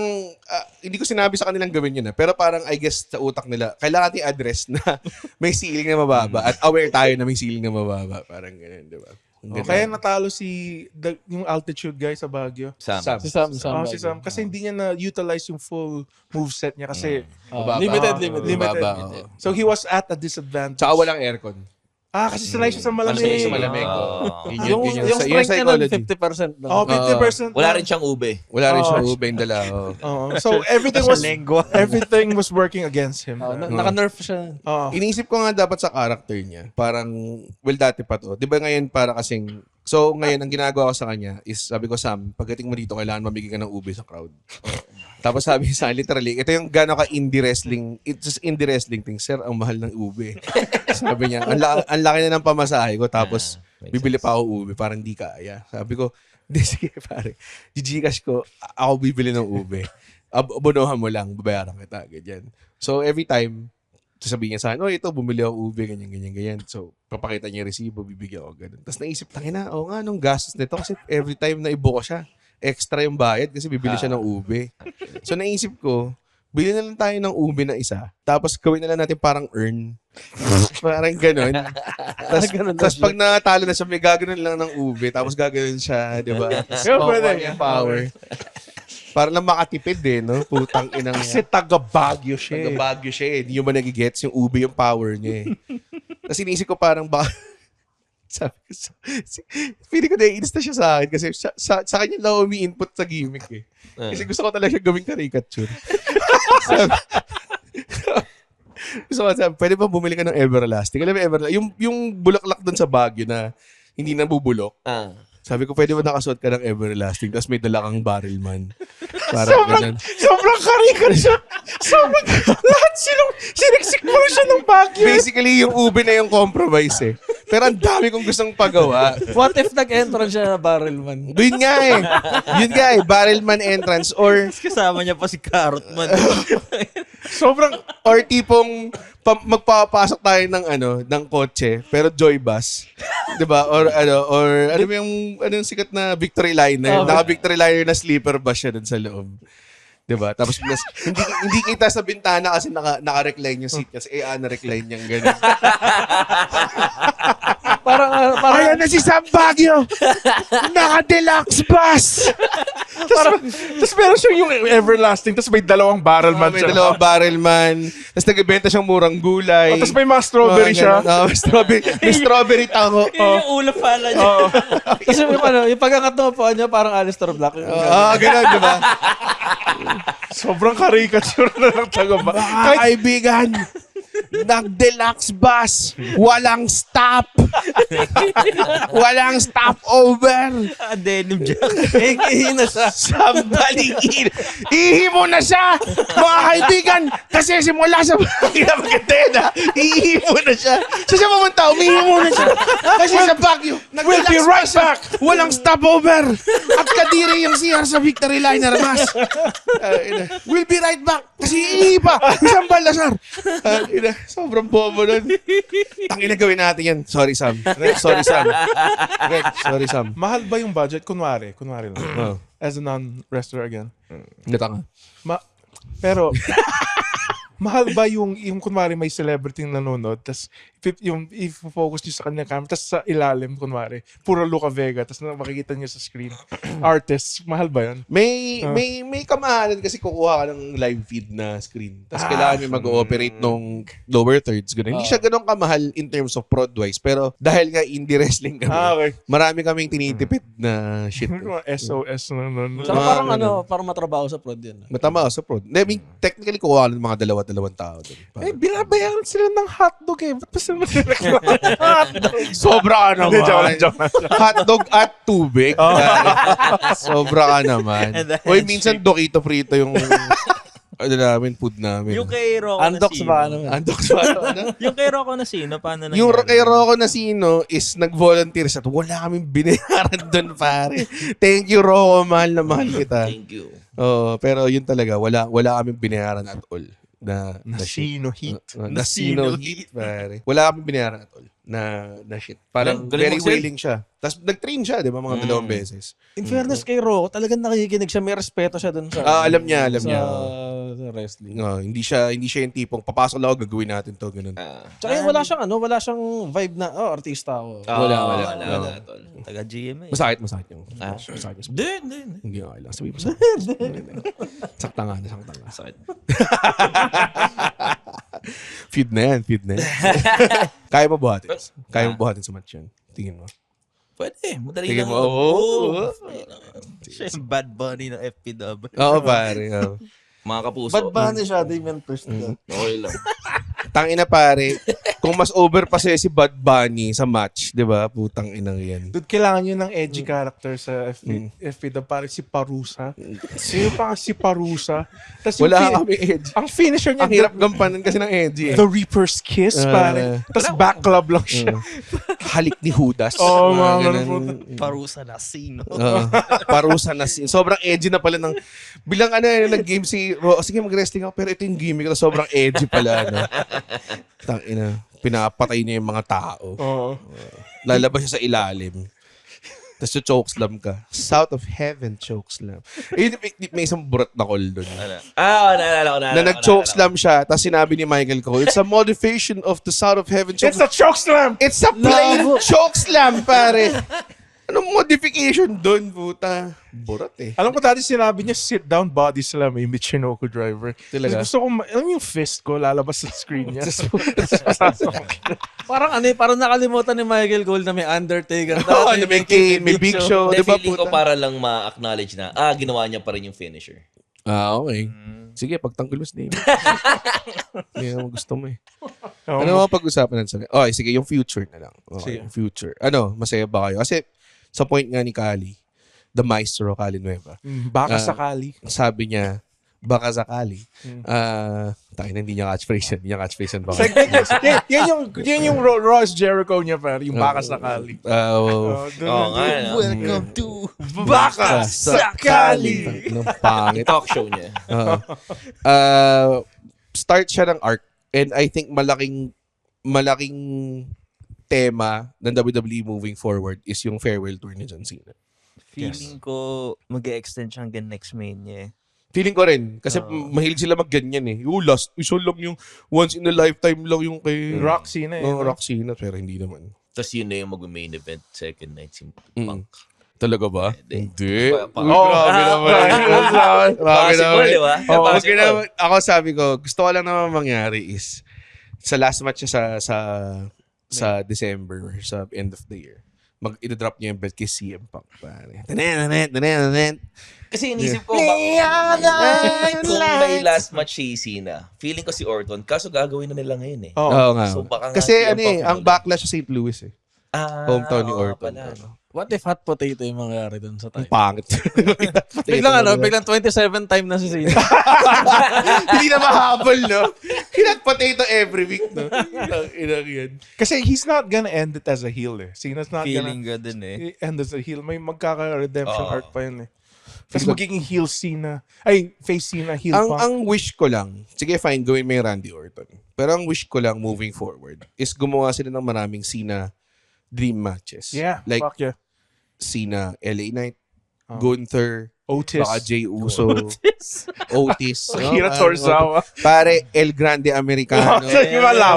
hindi ko sinabi sa kanilang gawin yun pero parang I guess sa utak nila, kailangan natin i-address na may ceiling na mababa at aware tayo na may ceiling na mababa. Parang ganun, di ba? Kaya natalo yung altitude guy sa Baguio. Sam. Si Sam. Si Sam. Kasi hindi niya na-utilize yung full moveset niya kasi limited. So he was at a disadvantage. Tsaka walang aircon. Kasi sanay siya sa malamig. Sanay sa malamig. Yung strength niya nun, 50% lang. 50%. Wala rin siyang ube. Wala rin siyang ube yung dala. So everything was working against him. Naka-nerf siya. Iniisip ko nga dapat sa character niya. Parang, dati pa to. Di ba ngayon para kasing, so ngayon ang ginagawa ko sa kanya is, sabi ko, Sam, pagdating mo dito, kailangan mamigay ka ng ube sa crowd. Tapos sabi sa literally, ito yung gano'n ka indie wrestling, it's just indie wrestling thing. Sir, ang mahal ng ube. Sabi niya, ang laki na ng pamasahe ko, tapos bibili pa ako ube, parang di kaya. Sabi ko, hindi, sige pare, Gcash ko, ako bibili ng ube. Abonohan mo lang, babayaran kita, ganyan. So every time, sasabihin niya sa akin, ito, bumili ako ube, ganyan. So, papakita niya yung resibo, bibigyan ako, ganun. Tapos naisip, tangina, nga, anong gastos nito? Kasi every time na ibo ko siya, extra yung bayad kasi bibili siya ng ube. So naisip ko, bili na lang tayo ng ube na isa, tapos gawin na lang natin parang earn. Parang ganun. Tapos pag natalo na siya, may gaganon lang ng ube, tapos gaganon siya, di ba? Pwede. Power. Para lang makatipid no? Putang inang kasi taga-Baguio siya. Taga-Baguio siya. Hindi mo managigets yung ube yung power niya Tapos inisip ko parang sabi ko, feeling ko naiinis na siya sa akin kasi sa kanya lang umi-input sa gimmick Kasi gusto ko talaga siya gawing caricature. Gusto ko sabi, pwede ba bumili ka ng Everlasting? Alam mo Everlasting? Yung bulaklak doon sa Baguio na hindi nabubulok. Sabi ko, pwede ba nakasuot ka ng everlasting tapos may dala kang barrel man. Parang ganun. Sobrang karikal siya. Lahat siniksik mo siya ng Baguio. Basically, yung ube na yung compromise eh. Pero ang dami kong gustong pagawa. What if nag-entrance siya na barrel man? Yun nga eh. Barrel man entrance or Kasama niya pa si Carrot Man. or tipong magpapasok tayo ng kotse pero joy bus. 'Di ba? Or ano ba yung sikat na Victory Liner, naka-Victory Liner na sleeper bus siya dun sa loob. 'Di ba? Tapos plus, hindi kita sa bintana kasi naka-recline yung seat kasi na-recline niyang ganun. Parang Ayan na si Sam Baguio. Naka-deluxe bus. Tapos meron siyang yung everlasting. Tapos may dalawang barrel man May siya. dalawang barrel man. Tapos nagbebenta siyang murang gulay. Tapos may mga strawberry siya. May strawberry tango. Yung ulo pala niya. kasi yung pag-angat ng upuan niya parang Alistair Black. Ganun, di ba? Sobrang caricature na lang taga ba? Mga kaibigan, nag-deluxe bus, walang stop. Walang stopover. Denim jacket. Ihi na siya. Sambaligin. Ihi mo na siya, mga kaibigan. Kasi simula sa maganda ihi mo na siya. So siya pumunta, umihi mo na siya. Kasi sa Baguio, We'll be right back. walang stopover. At kadiri yung CR sa Victory Liner, mas. We'll be right back. Kasi ihi pa. Isang balasar. Sobrang bobo nun. Tangina gawin natin yan. Sorry, Sam. Rex, sorry, Sam. Rex, sorry, Sam. Mahal ba yung budget? Kunwari lang. As a non-wrestler again. Gatanga. Pero, mahal ba yung kunwari may celebrity na nanonood, tas yung i-focus nyo sa kanyang camera, tas sa ilalim, kunwari, puro Luca Vega, tas makikita nyo sa screen. Artists, mahal ba yun? May kamahalan kasi kukuha ka ng live feed na screen. Tapos kailangan may mag-ooperate nung lower thirds. Ganun. Hindi siya ganun kamahal in terms of prod-wise. Pero dahil nga indie wrestling kami, Okay. marami kaming tinitipid na shit. SOS na nun. Saka parang matrabaho sa prod yan. Matama ako sa prod. I mean, technically kukuha ka ng mga dalawang tao doon. Binabayaran sila ng hotdog eh. Ba't pa sila hotdog? Sobra ka Hindi, naman. joke lang. Hotdog at tubig. Sobra ka naman. And the Uy, minsan dokito frito yung food namin. Yung kay Rocco Andox Nasino. ba? Andox ba? Yung kay Rocco Nasino, paano nangyari? Yung kay Rocco Nasino is nag-volunteer siya. Wala kaming binayaran doon, pare. Thank you, Rocco. Mahal na mahal kita. Thank you. Pero yun talaga, wala kaming binayaran at all. Nasino Heat. Nasino Heat, pare. Wala kaming binayaran at all na shit. Parang Galing very mag-sell. willing siya. Tapos nag-train siya, di ba, mga dalawang beses. In fairness kay Rocco, talagang nakikinig siya. May respeto siya dun sa... Alam niya. Sa wrestling. Hindi siya yung tipong papasok lang ako, gagawin natin to, ganun. Tsaka yung wala siyang vibe na, artista ako. Wala. Tol. Taga GMA. Masakit yung. Masakit. Hindi. Hindi okay lang. Sabi mo sa sakta nga. Sakit. Feed na yan. Kaya mo buhatin sa match yan. Tingin mo. Pwede. Madali Tingin lang. mo. Oo. Siya yung Bad Bunny ng FPW. Oo, pare. Mga kapuso. Bad Bunny siya, Damien Priest. Okay lang. Tangina, pare. Kung mas over pa si Bad Bunny sa match, di ba? Putang inang yan. Dude, kailangan nyo ng edgy character sa FPW. Parang si Parusa. Sino pa si Parusa? Tas Wala kami edge. Ang finisher niya, Ang hirap gampanan kasi ng edgy eh. The Reaper's Kiss, pare. Tapos back club lang siya. Halik ni Judas. Oo, Mga mga ganun. Parusa Nasino. Parusa na sobrang edgy na pala ng bilang nag-game si sige mag-wrestling ako pero ito yung gimmick na sobrang edgy pala tangina pinapatay niya yung mga tao. Oo. Lalabas siya sa ilalim. Tapos chokeslam ka. South of Heaven chokeslam. May isang burat na call doon. Naalala ko. Na nag-chokeslam siya, tapos sinabi ni Michael Cole, it's a modification of the South of Heaven It's chokeslam. a chokeslam! It's a plain chokeslam, pare. Anong modification doon, puta? Burat eh. Alam ko dati sinabi niya, sit down body slam yung Michinoku driver. Talaga? Gusto ko, alam mo yung fist ko, lalabas sa screen niya. Parang parang nakalimutan ni Michael Cole na may Undertaker. Oo, may Kane, may Big Show. Hindi, Di ba, feeling ko puta? para lang ma-acknowledge na, ginawa niya pa rin yung finisher. Okay. Sige, pagtanggol mo si David. Yan ang gusto mo eh. Oo. Ano mga pag-usapan natin sa... Okay, sige, yung future na lang. Okay, Sige. yung future. Masaya ba kayo? Kasi sa point nga ni Kali, the maestro Kali Nueva. Baka sakali. Sabi niya, baka sakali. Tayo na, hindi niya catchphrase yan. Hindi niya catchphrase yan. Baka. Yan yung Ross Jericho niya, par. Yung baka sakali. Welcome to Baka Sakali. Ang pangit. Talk show niya. Start siya ng arc. And I think malaking tema ng WWE moving forward is yung farewell tour ni John Cena. Feeling ko mag-e-extend siya hanggang next Mania. Feeling ko rin. Kasi mahilig sila magganyan eh. Last, isa lang yung once in a lifetime lang yung kay Roxy na eh. Roxy na, pero hindi naman. Tapos yun na yung mag-main event second night si Punk. Talaga ba? Hindi. Grabe naman. Grabe naman. Diba? Ako sabi ko, gusto ko lang naman mangyari is sa last match niya sa December, sa end of the year, i-drop niya yung belt kay CM Punk. Kasi inisip ko, kung may last match si Cena, feeling ko si Orton, kaso gagawin na nila ngayon eh. Oo nga. So, baka kasi ang backlash sa St. Louis eh. Hometown ni Orton. What if hot potato yung mangyari dun sa time? Pangit. biglang 27 time na si Cena. Hindi na mahabol, no? Hinat potato every week, no? Yan. Kasi he's not gonna end it as a heel eh. Cena's not Feeling gonna good din eh. end as a heel. May magkaka-redemption arc pa yun eh. Kasi magiging heel Cena. Ay, face Cena, heel Punk. Ang wish ko lang, sige fine, gawin mo yung Randy Orton. Pero ang wish ko lang moving forward is gumawa sila ng maraming Cena dream matches. Yeah, like fuck yeah. Cena, LA Knight, Gunther, Otis. baka Jey Uso, Otis. Akira Tozawa. Pare, El Grande Americano.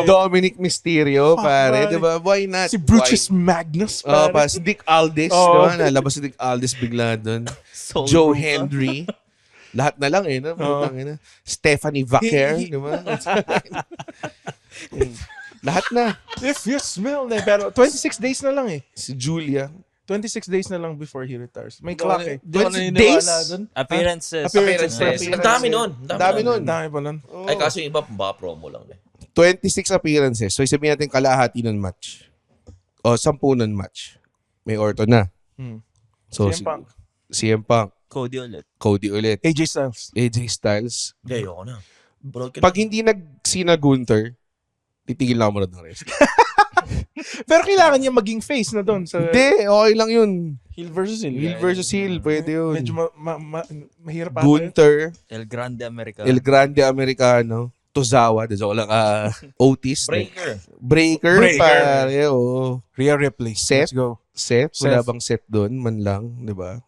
Dominic Mysterio, pare. Diba? Why not? Si Brutus Magnus, pare. Si Dick Aldis. Diba? Nalabas si Dick Aldis bigla doon. Joe Hendry. Lahat na lang eh. No? Stephanie Vaquer. Diba? Lahat na. If you smell na. Pero 26 days na lang eh. Si Julia. 26 days na lang before he retires. May clock eh. 26 days? Appearances. Ang dami nun. Dami pa nun. Ay, kaso yung iba, baka promo lang eh. 26 appearances. So, sabihin natin kalahati nun match. O, 10 nun match. May Orton na. So, CM Punk. CM Punk. Cody ulit. AJ Styles. Ayoko na. Pag hindi nag-Cena Gunther, titigil na ako muna ng rest. Pero kailangan niya maging face na doon. Hindi, okay lang yun. Heel versus heel. Heel versus heel, pwede yun. Medyo mahirap pa. Gunther. El Grande Americano. Tozawa. Otis. Breaker. Pare, oh. Rhea Ripley. Seth. Let's go. Seth. Wala bang Seth doon? Man lang, di ba?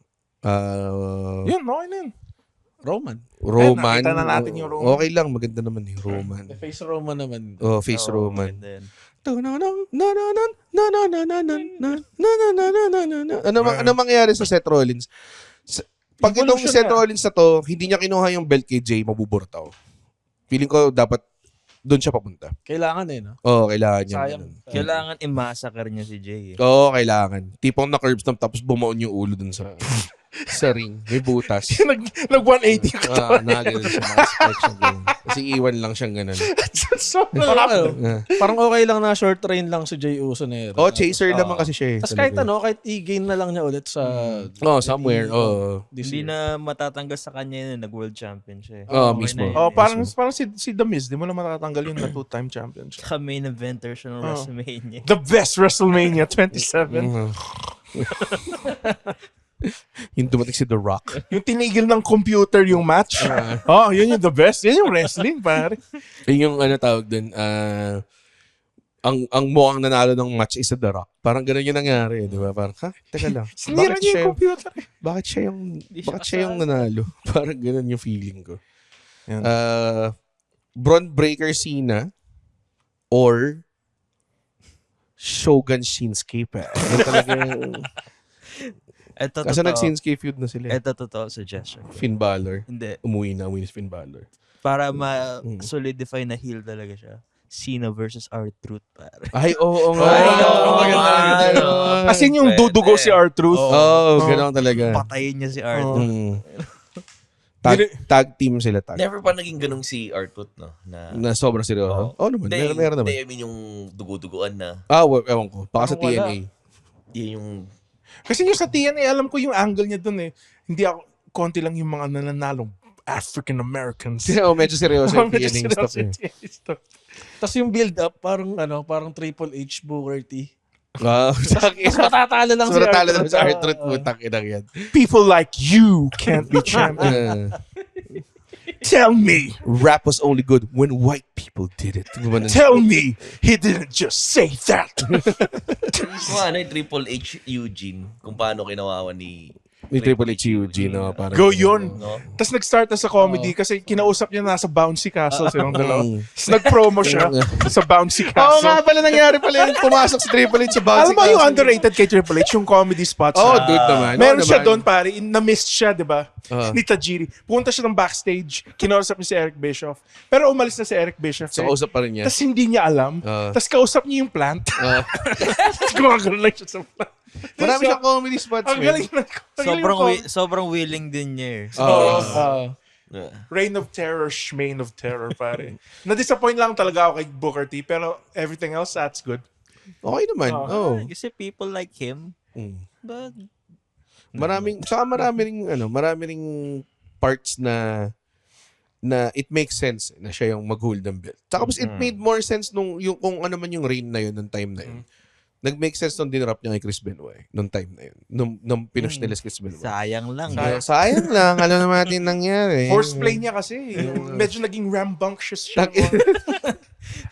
Yun, okay na yun. Roman. Nakita na natin yung Roman. Okay lang, maganda naman eh. Roman. Face Roman naman. Oh, face Roman. Ano mangyayari sa Seth Rollins? Pag itong Seth Rollins na to, hindi niya kinuha yung belt kay Jay, mabuburtaw. Feeling ko dapat doon siya papunta. Kailangan eh, no? Oo, kailangan niya. Kailangan i-massacre niya si Jay. Oo, kailangan. Tipong na-curb stomp tapos bumaon yung ulo dun sa ring. May butas. Nag-180 yung katawan. Nagano'n siya. Naka-spike siya ganun. Kasi iwan lang siyang ganun. Parang okay lang na short train lang si Jey Uso na yun. Chaser naman kasi siya eh. Tapos kahit i-gain na lang niya ulit sa... somewhere. Hindi na matatanggal sa kanya yun. Nag-world champion siya. Mismo. Parang si The Miz, di mo na matatanggal yun na 2-time champion siya. Saka main eventer siya ng WrestleMania. The best WrestleMania 27. Yung dumating si The Rock. Yung tinigil ng computer yung match. Yun yung the best. Yan yung wrestling, pare. Yung tawag dun, ang mukhang nanalo ng match is The Rock. Parang ganun yung nangyari, di ba? Parang, teka lang. Sinira niya yung computer. Bakit siya yung nanalo? Parang ganun yung feeling ko. Braun Breaker Cena or Shogun Shinsuke pa. Kasi nag-Shinsuke feud na sila. Ito totoo suggestion. Finn Balor. Hindi. Umuwi si Finn Balor. Para ma-solidify na heel talaga siya. Cena versus R-Truth, pare. Ay, oo nga. As in yung dudugo si R-Truth. Gano'n talaga. Patayin niya si R-Truth. Tag team sila. Never pa naging ganung si R-Truth, no? Na sobrang seryoso? Naman. Meron naman. Hindi, I mean yung dugo-duguan na. Ewan ko. Baka sa TNA. Yan yung Kasi yung sa TNA, alam ko yung angle niya dun eh. Hindi ako, konti lang yung mga nananalong African Americans. Medyo seryoso yung TNA stuff. Tapos yung build-up, parang Triple H, Booker T. Wow. Mas matatalo lang si R-Truth. Putang inang yan. People like you can't be champion. Tell me. Rap was only good when white people did it. Tell me he didn't just say that. Kung ano yung Triple H Eugene, kung paano kinawawa ni Triple H Eugene. No, parang, Go yun. No? Tapos nag-start na sa comedy kasi kinausap niya nasa Bouncy Castle silang dalawa. Tapos nag-promo siya sa Bouncy Castle. Oo nga pala, nangyari pala yung pumasok si Triple H sa Bouncy Castle. Alam mo yung underrated kay Triple H, yung comedy spots. Dude naman. Meron siya doon, pare. Na-missed siya, di ba? Ni Tajiri. Punta siya ng backstage. Kinausap niya si Eric Bischoff. Pero umalis na si Eric Bischoff. So, kausap pa rin niya. Tapos hindi niya alam. Tapos kausap niya yung plant. Tapos gumagano lang siya sa plant. Marami siyang comedy spots. Ang galing na. Sobrang willing din niya eh. Reign of Terror, Shmain of Terror, pare. Na-disappoint lang talaga ako kay Booker T, pero everything else, that's good. Okay naman. Kasi people like him. But marami ring parts na it makes sense na siya yung mag-hold ng belt. Saka it made more sense yung kung ano man yung reign na yun ng time na yun. Nag-make sense nung dinrap niya kay Chris Benoit nung time na yun. Nung pinush nila si Chris Benoit. Sayang lang. Sayang lang. Alam naman natin nangyari. Force play niya kasi. Medyo naging rambunctious siya.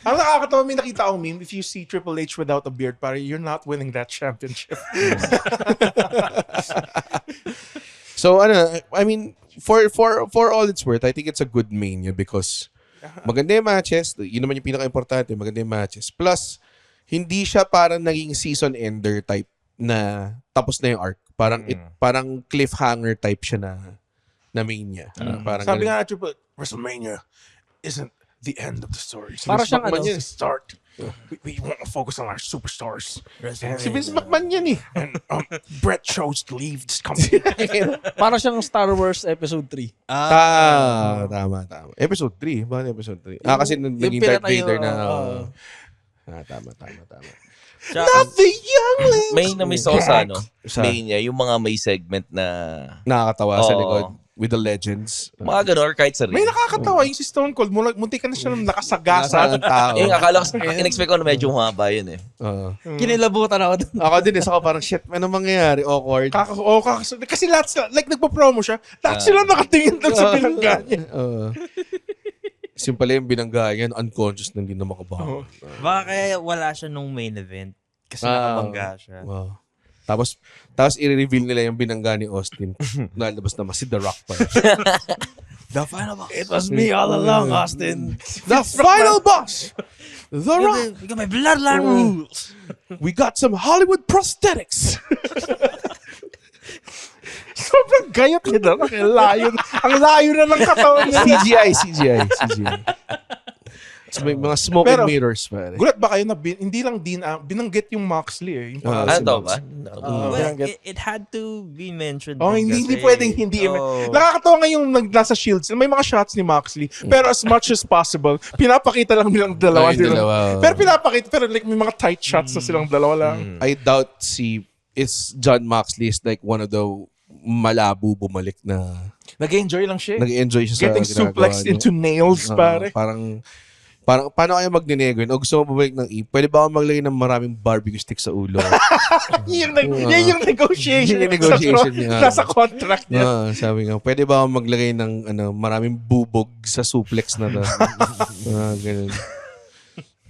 Ang nakakatawa, may nakita akong meme, if you see Triple H without a beard, pare, you're not winning that championship. So, I mean, for all it's worth, I think it's a good mania because maganda yung matches. Yun naman yung pinaka-importante. Maganda yung matches. Plus, hindi siya parang naging season ender type na tapos na yung arc. Parang cliffhanger type siya na mania. Parang sabi nga na Triple, WrestleMania isn't the end of the story. So parang siyang start. We want to focus on our superstars. Si Vince McMahon yan eh. And Brett chose to leave this company. Parang siyang Star Wars Episode 3. Tama. Episode 3? Bakit episode 3? Kasi naging Darth Vader na... Tama. Not the youngling! May na-miss ako sa Mania, yung mga may segment na... Nakakatawa sa likod. With the legends. Mga gano'n, or kahit sa ring. May nakakatawa yung si Stone Cold. Munti ka na siya nung nakasagasa. Tao. Akala ko, in-expect ko na medyo humaba yun eh. Kinilabutan ako dun. Ako din eh. Saka parang, shit, ano mangyayari? Awkward. Kasi lahat, like nagpa-promo siya, lahat sila nakatingin doon sa binangga niya. Yung pala yung binangga niya, unconscious na hindi na makabaho. Baka kaya wala siya nung main event. Kasi nakabangga siya. Wow. Tapos i-reveal nila yung binangga ni Austin. Nalabas naman si The Rock pa. The final boss. It was me all along, Austin. The final boss! The Rock! We got my bloodline rules. We got some Hollywood prosthetics. Sobrang gayat niya na. Ang layo na ng katawan niya. CGI. So may mga smoke and mirrors pare. Gulat ba kayo na hindi lang din binanggit yung Moxley eh. Yung Ano ba? It had to be mentioned. Hindi pwedeng hindi. Nakakatawa nga yung nasa Shields. May mga shots ni Moxley. Pero as much as possible, pinapakita lang nilang dalawa. Pero pero like may mga tight shots na silang dalawa lang. I doubt John Moxley is like one of the malabo bumalik na nag-enjoy lang siya. Nag-enjoy siya sa getting suplexed into nails pare. Parang paano kayo magninego yun? O gusto mo bumalik ng pwede ba ako maglagay ng maraming barbecue stick sa ulo? Yan yung negotiation. Niya. Nasa contract niya. Sabi nga, pwede ba ako maglagay ng maraming bubog sa suplex na ganun.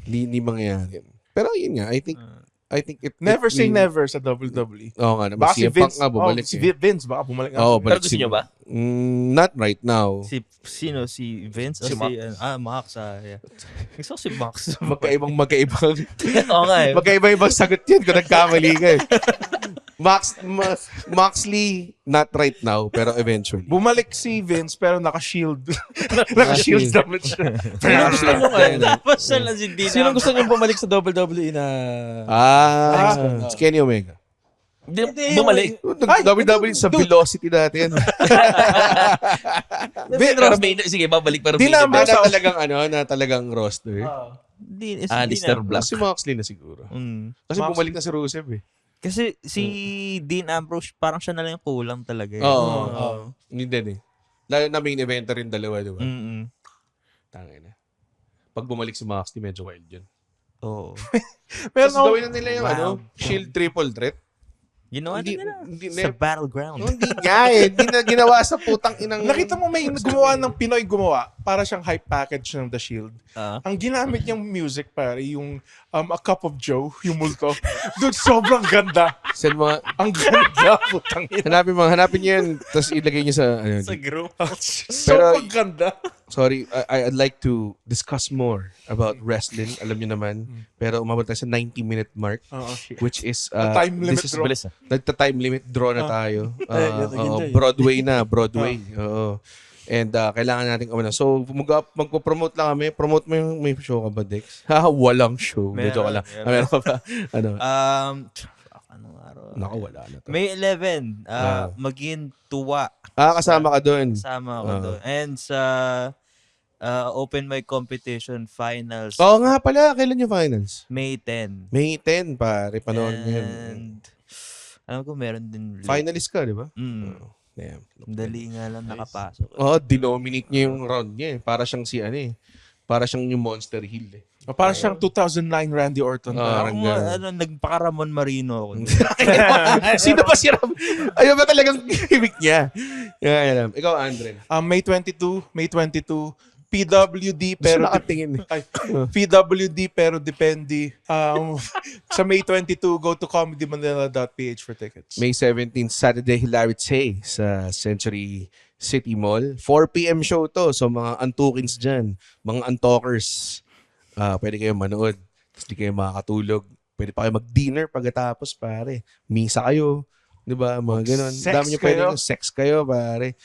Hindi mangyayari. Pero yun nga, I think it... Never say never sa WWE. Oo nga. Baka si Vince nga bumalik. Si Vince baka bumalik nga. Pero gusto nyo ba? Not right now. Sino? Si Vince? Si Max. Gusto ko si Max. Magkaibang Oo nga eh. magkaibang sagot yan kung nagkamali ka eh. Moxley, not right now, pero eventually. Bumalik si Vince pero naka-shield. Naka-shield naman siya. Sino gusto niyong bumalik sa WWE na... Si Kenny Omega. Bumalik. WWE sa velocity natin. Sige, babalik pero na talagang roster. Lister Black. Si Moxley na siguro. Kasi bumalik na si Rusev eh. Kasi si Dean Ambrose, parang siya na lang yung kulang talaga. Oo. Hindi din eh. Lalo na main eventer rin dalawa, di ba? Tangin na. Pag bumalik si Moxley, medyo wild yun. Oo. Pero gawin na nila yung Shield triple threat. Ginawa na nila sa Battleground. Hindi nga eh. Hindi na ginawa sa putang inang... Nakita mo may gumawa ng Pinoy gumawa para siyang hype package ng The Shield. Ang ginamit niyang music pare, yung A Cup of Joe, yung multo. Dude, sobrang ganda. Send mo, ang ganda, putang ina. hanapin niyo yan, tapos ilagay niyo sa... sa group. Sobrang ganda. Sorry, I'd like to discuss more about wrestling. Alam niyo naman. Pero umabot tayo sa 90-minute mark, which is... time limit draw. Nagta-time limit draw na tayo. Broadway na, Broadway. Oo. And kailangan natin so magpo-promote lang kami. Promote mo yung may show ka ba, Dex? Walang show. Medyo ka lang. Meron ka ba? Ano? Anong araw? Naku, wala na to. May 11, maging tuwa. Kasama ka doon. Kasama ako doon. And sa open mic competition finals. Oo nga pala. Kailan yung finals? May 10. May 10, pare. Panahon yun. And alam ko meron din. Finalist ka, di ba? Damn. Dali nga lang nakapasok. Dinominate niya yung round niya eh. Para siyang para siyang yung Monster Hill eh. Parang siyang 2009 Randy Orton. Nagpaka-Ramon Marino ako. Sino ba si Ram? Ayaw ba talagang gimmick niya? Yan. Ikaw, Andre. May 22, PWD pero PWD pero depende. Sa May 22, go to comedymanila.ph for tickets. May 17, Saturday Hilarity sa Century City Mall. 4 p.m. show to. So mga antukins dyan, mga antalkers, pwede kayo manood. Tapos di kayo makakatulog. Pwede pa kayo mag-dinner pagkatapos, pare. Misa kayo. Diba? Mga ganun. Dami nyo pwede sex kayo, pare.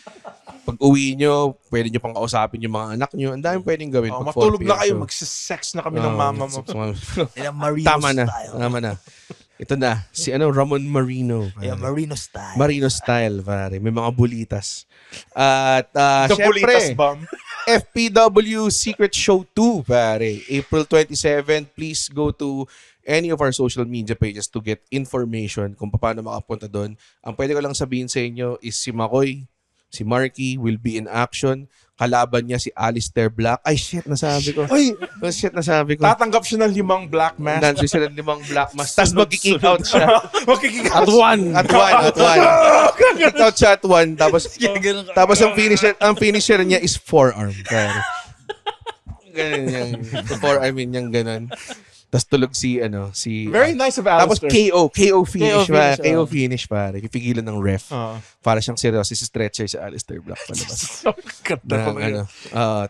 Pag uwi nyo, pwede nyo pang kausapin yung mga anak nyo. Ang dami pwedeng gawin. Matulog na kayo, magsisex na kami ng mama mo. Tama na. Ito na, si Ramon Marino. Yeah, Marino style. Marino style, pare. May mga bulitas. At bulitas bomb. FPW Secret Show 2, pare. April 27, please go to any of our social media pages to get information kung paano makapunta doon. Ang pwede ko lang sabihin sa inyo is si Makoy, si Marky will be in action. Kalaban niya si Alistair Black. Ay, shit, nasabi ko. Tatanggap siya ng 5 black mask. Nandiyo siya ng 5 black mask. Tapos mag-kick out siya. At 1. Kick out siya at 1. Tapos ang finisher niya is forearm. Ganun yung forearm yung ganun. Tapos tulog si Very nice of Alistair. Tapos KO finish. KO finish, pare. Pipigilan ng ref. Para siyang seryoso si stretcher si Alistair Black palabas.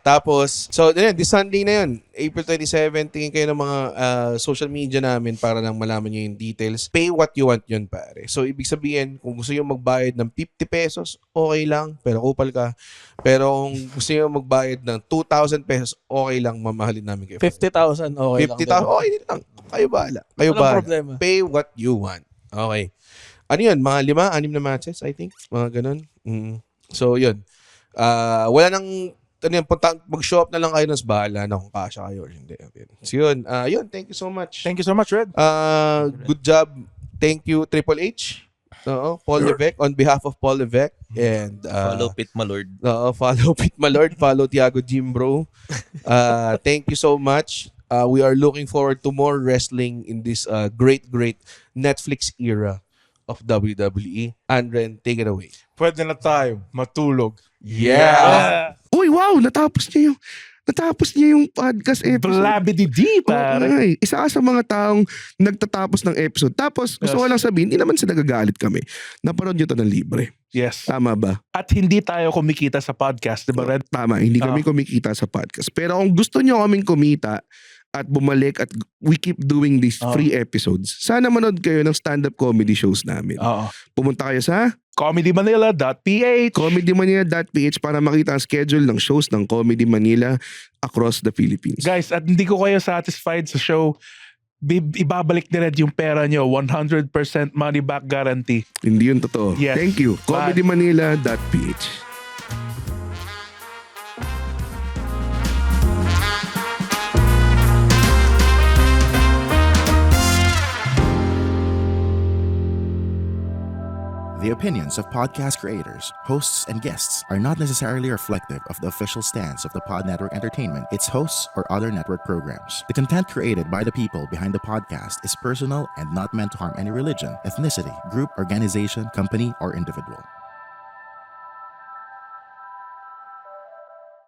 Tapos, so, this Sunday na yun. April 27, tingin kayo ng mga social media namin para lang malaman nyo yung details. Pay what you want yun, pare. So, ibig sabihin, kung gusto nyo magbayad ng 50 pesos, okay lang, pero kupal ka. Pero kung gusto nyo magbayad ng 2,000 pesos, okay lang, mamahalin namin kayo. 50,000, okay 50,000, okay lang. Kayo bahala. Walang problema. Pay what you want. Okay. Ano yun? Mga 5-6 na matches, I think. Mga ganun. So, yun. Wala nang mag-show up na lang kayo, nas bahala na kung kasya kayo or hindi. So, yun. Thank you so much. Thank you so much, Red. Good job. Thank you, Triple H. Paul Levesque, on behalf of Paul Levesque. And, follow Pit Malord. Follow Pit Malord. Follow Tiago Jimbro. Thank you so much. We are looking forward to more wrestling in this great Netflix era of WWE. Andren, take it away. Pwede na tayo matulog. Yeah! Uy, wow! Natapos niya yung podcast episode. Blabidi-dee, pare. Okay. Isa ka sa mga taong nagtatapos ng episode. Tapos, gusto ko lang sabihin, hindi naman sa nagagalit kami. Napanood nyo to ng libre. Yes. Tama ba? At hindi tayo kumikita sa podcast, di ba, Red? Tama, hindi kami kumikita sa podcast. Pero kung gusto nyo kaming kumita at bumalik at we keep doing these free episodes, sana manood kayo ng stand-up comedy shows namin. Pumunta kayo sa comedymanila.ph comedymanila.ph para makita ang schedule ng shows ng Comedy Manila across the Philippines. Guys, at hindi ko kayo satisfied sa show, ibabalik ni Red yung pera nyo. 100% money back guarantee. Hindi yun totoo. Yes. Thank you. comedymanila.ph The opinions of podcast creators, hosts, and guests are not necessarily reflective of the official stance of the Pod Network Entertainment, its hosts, or other network programs. The content created by the people behind the podcast is personal and not meant to harm any religion, ethnicity, group, organization, company, or individual.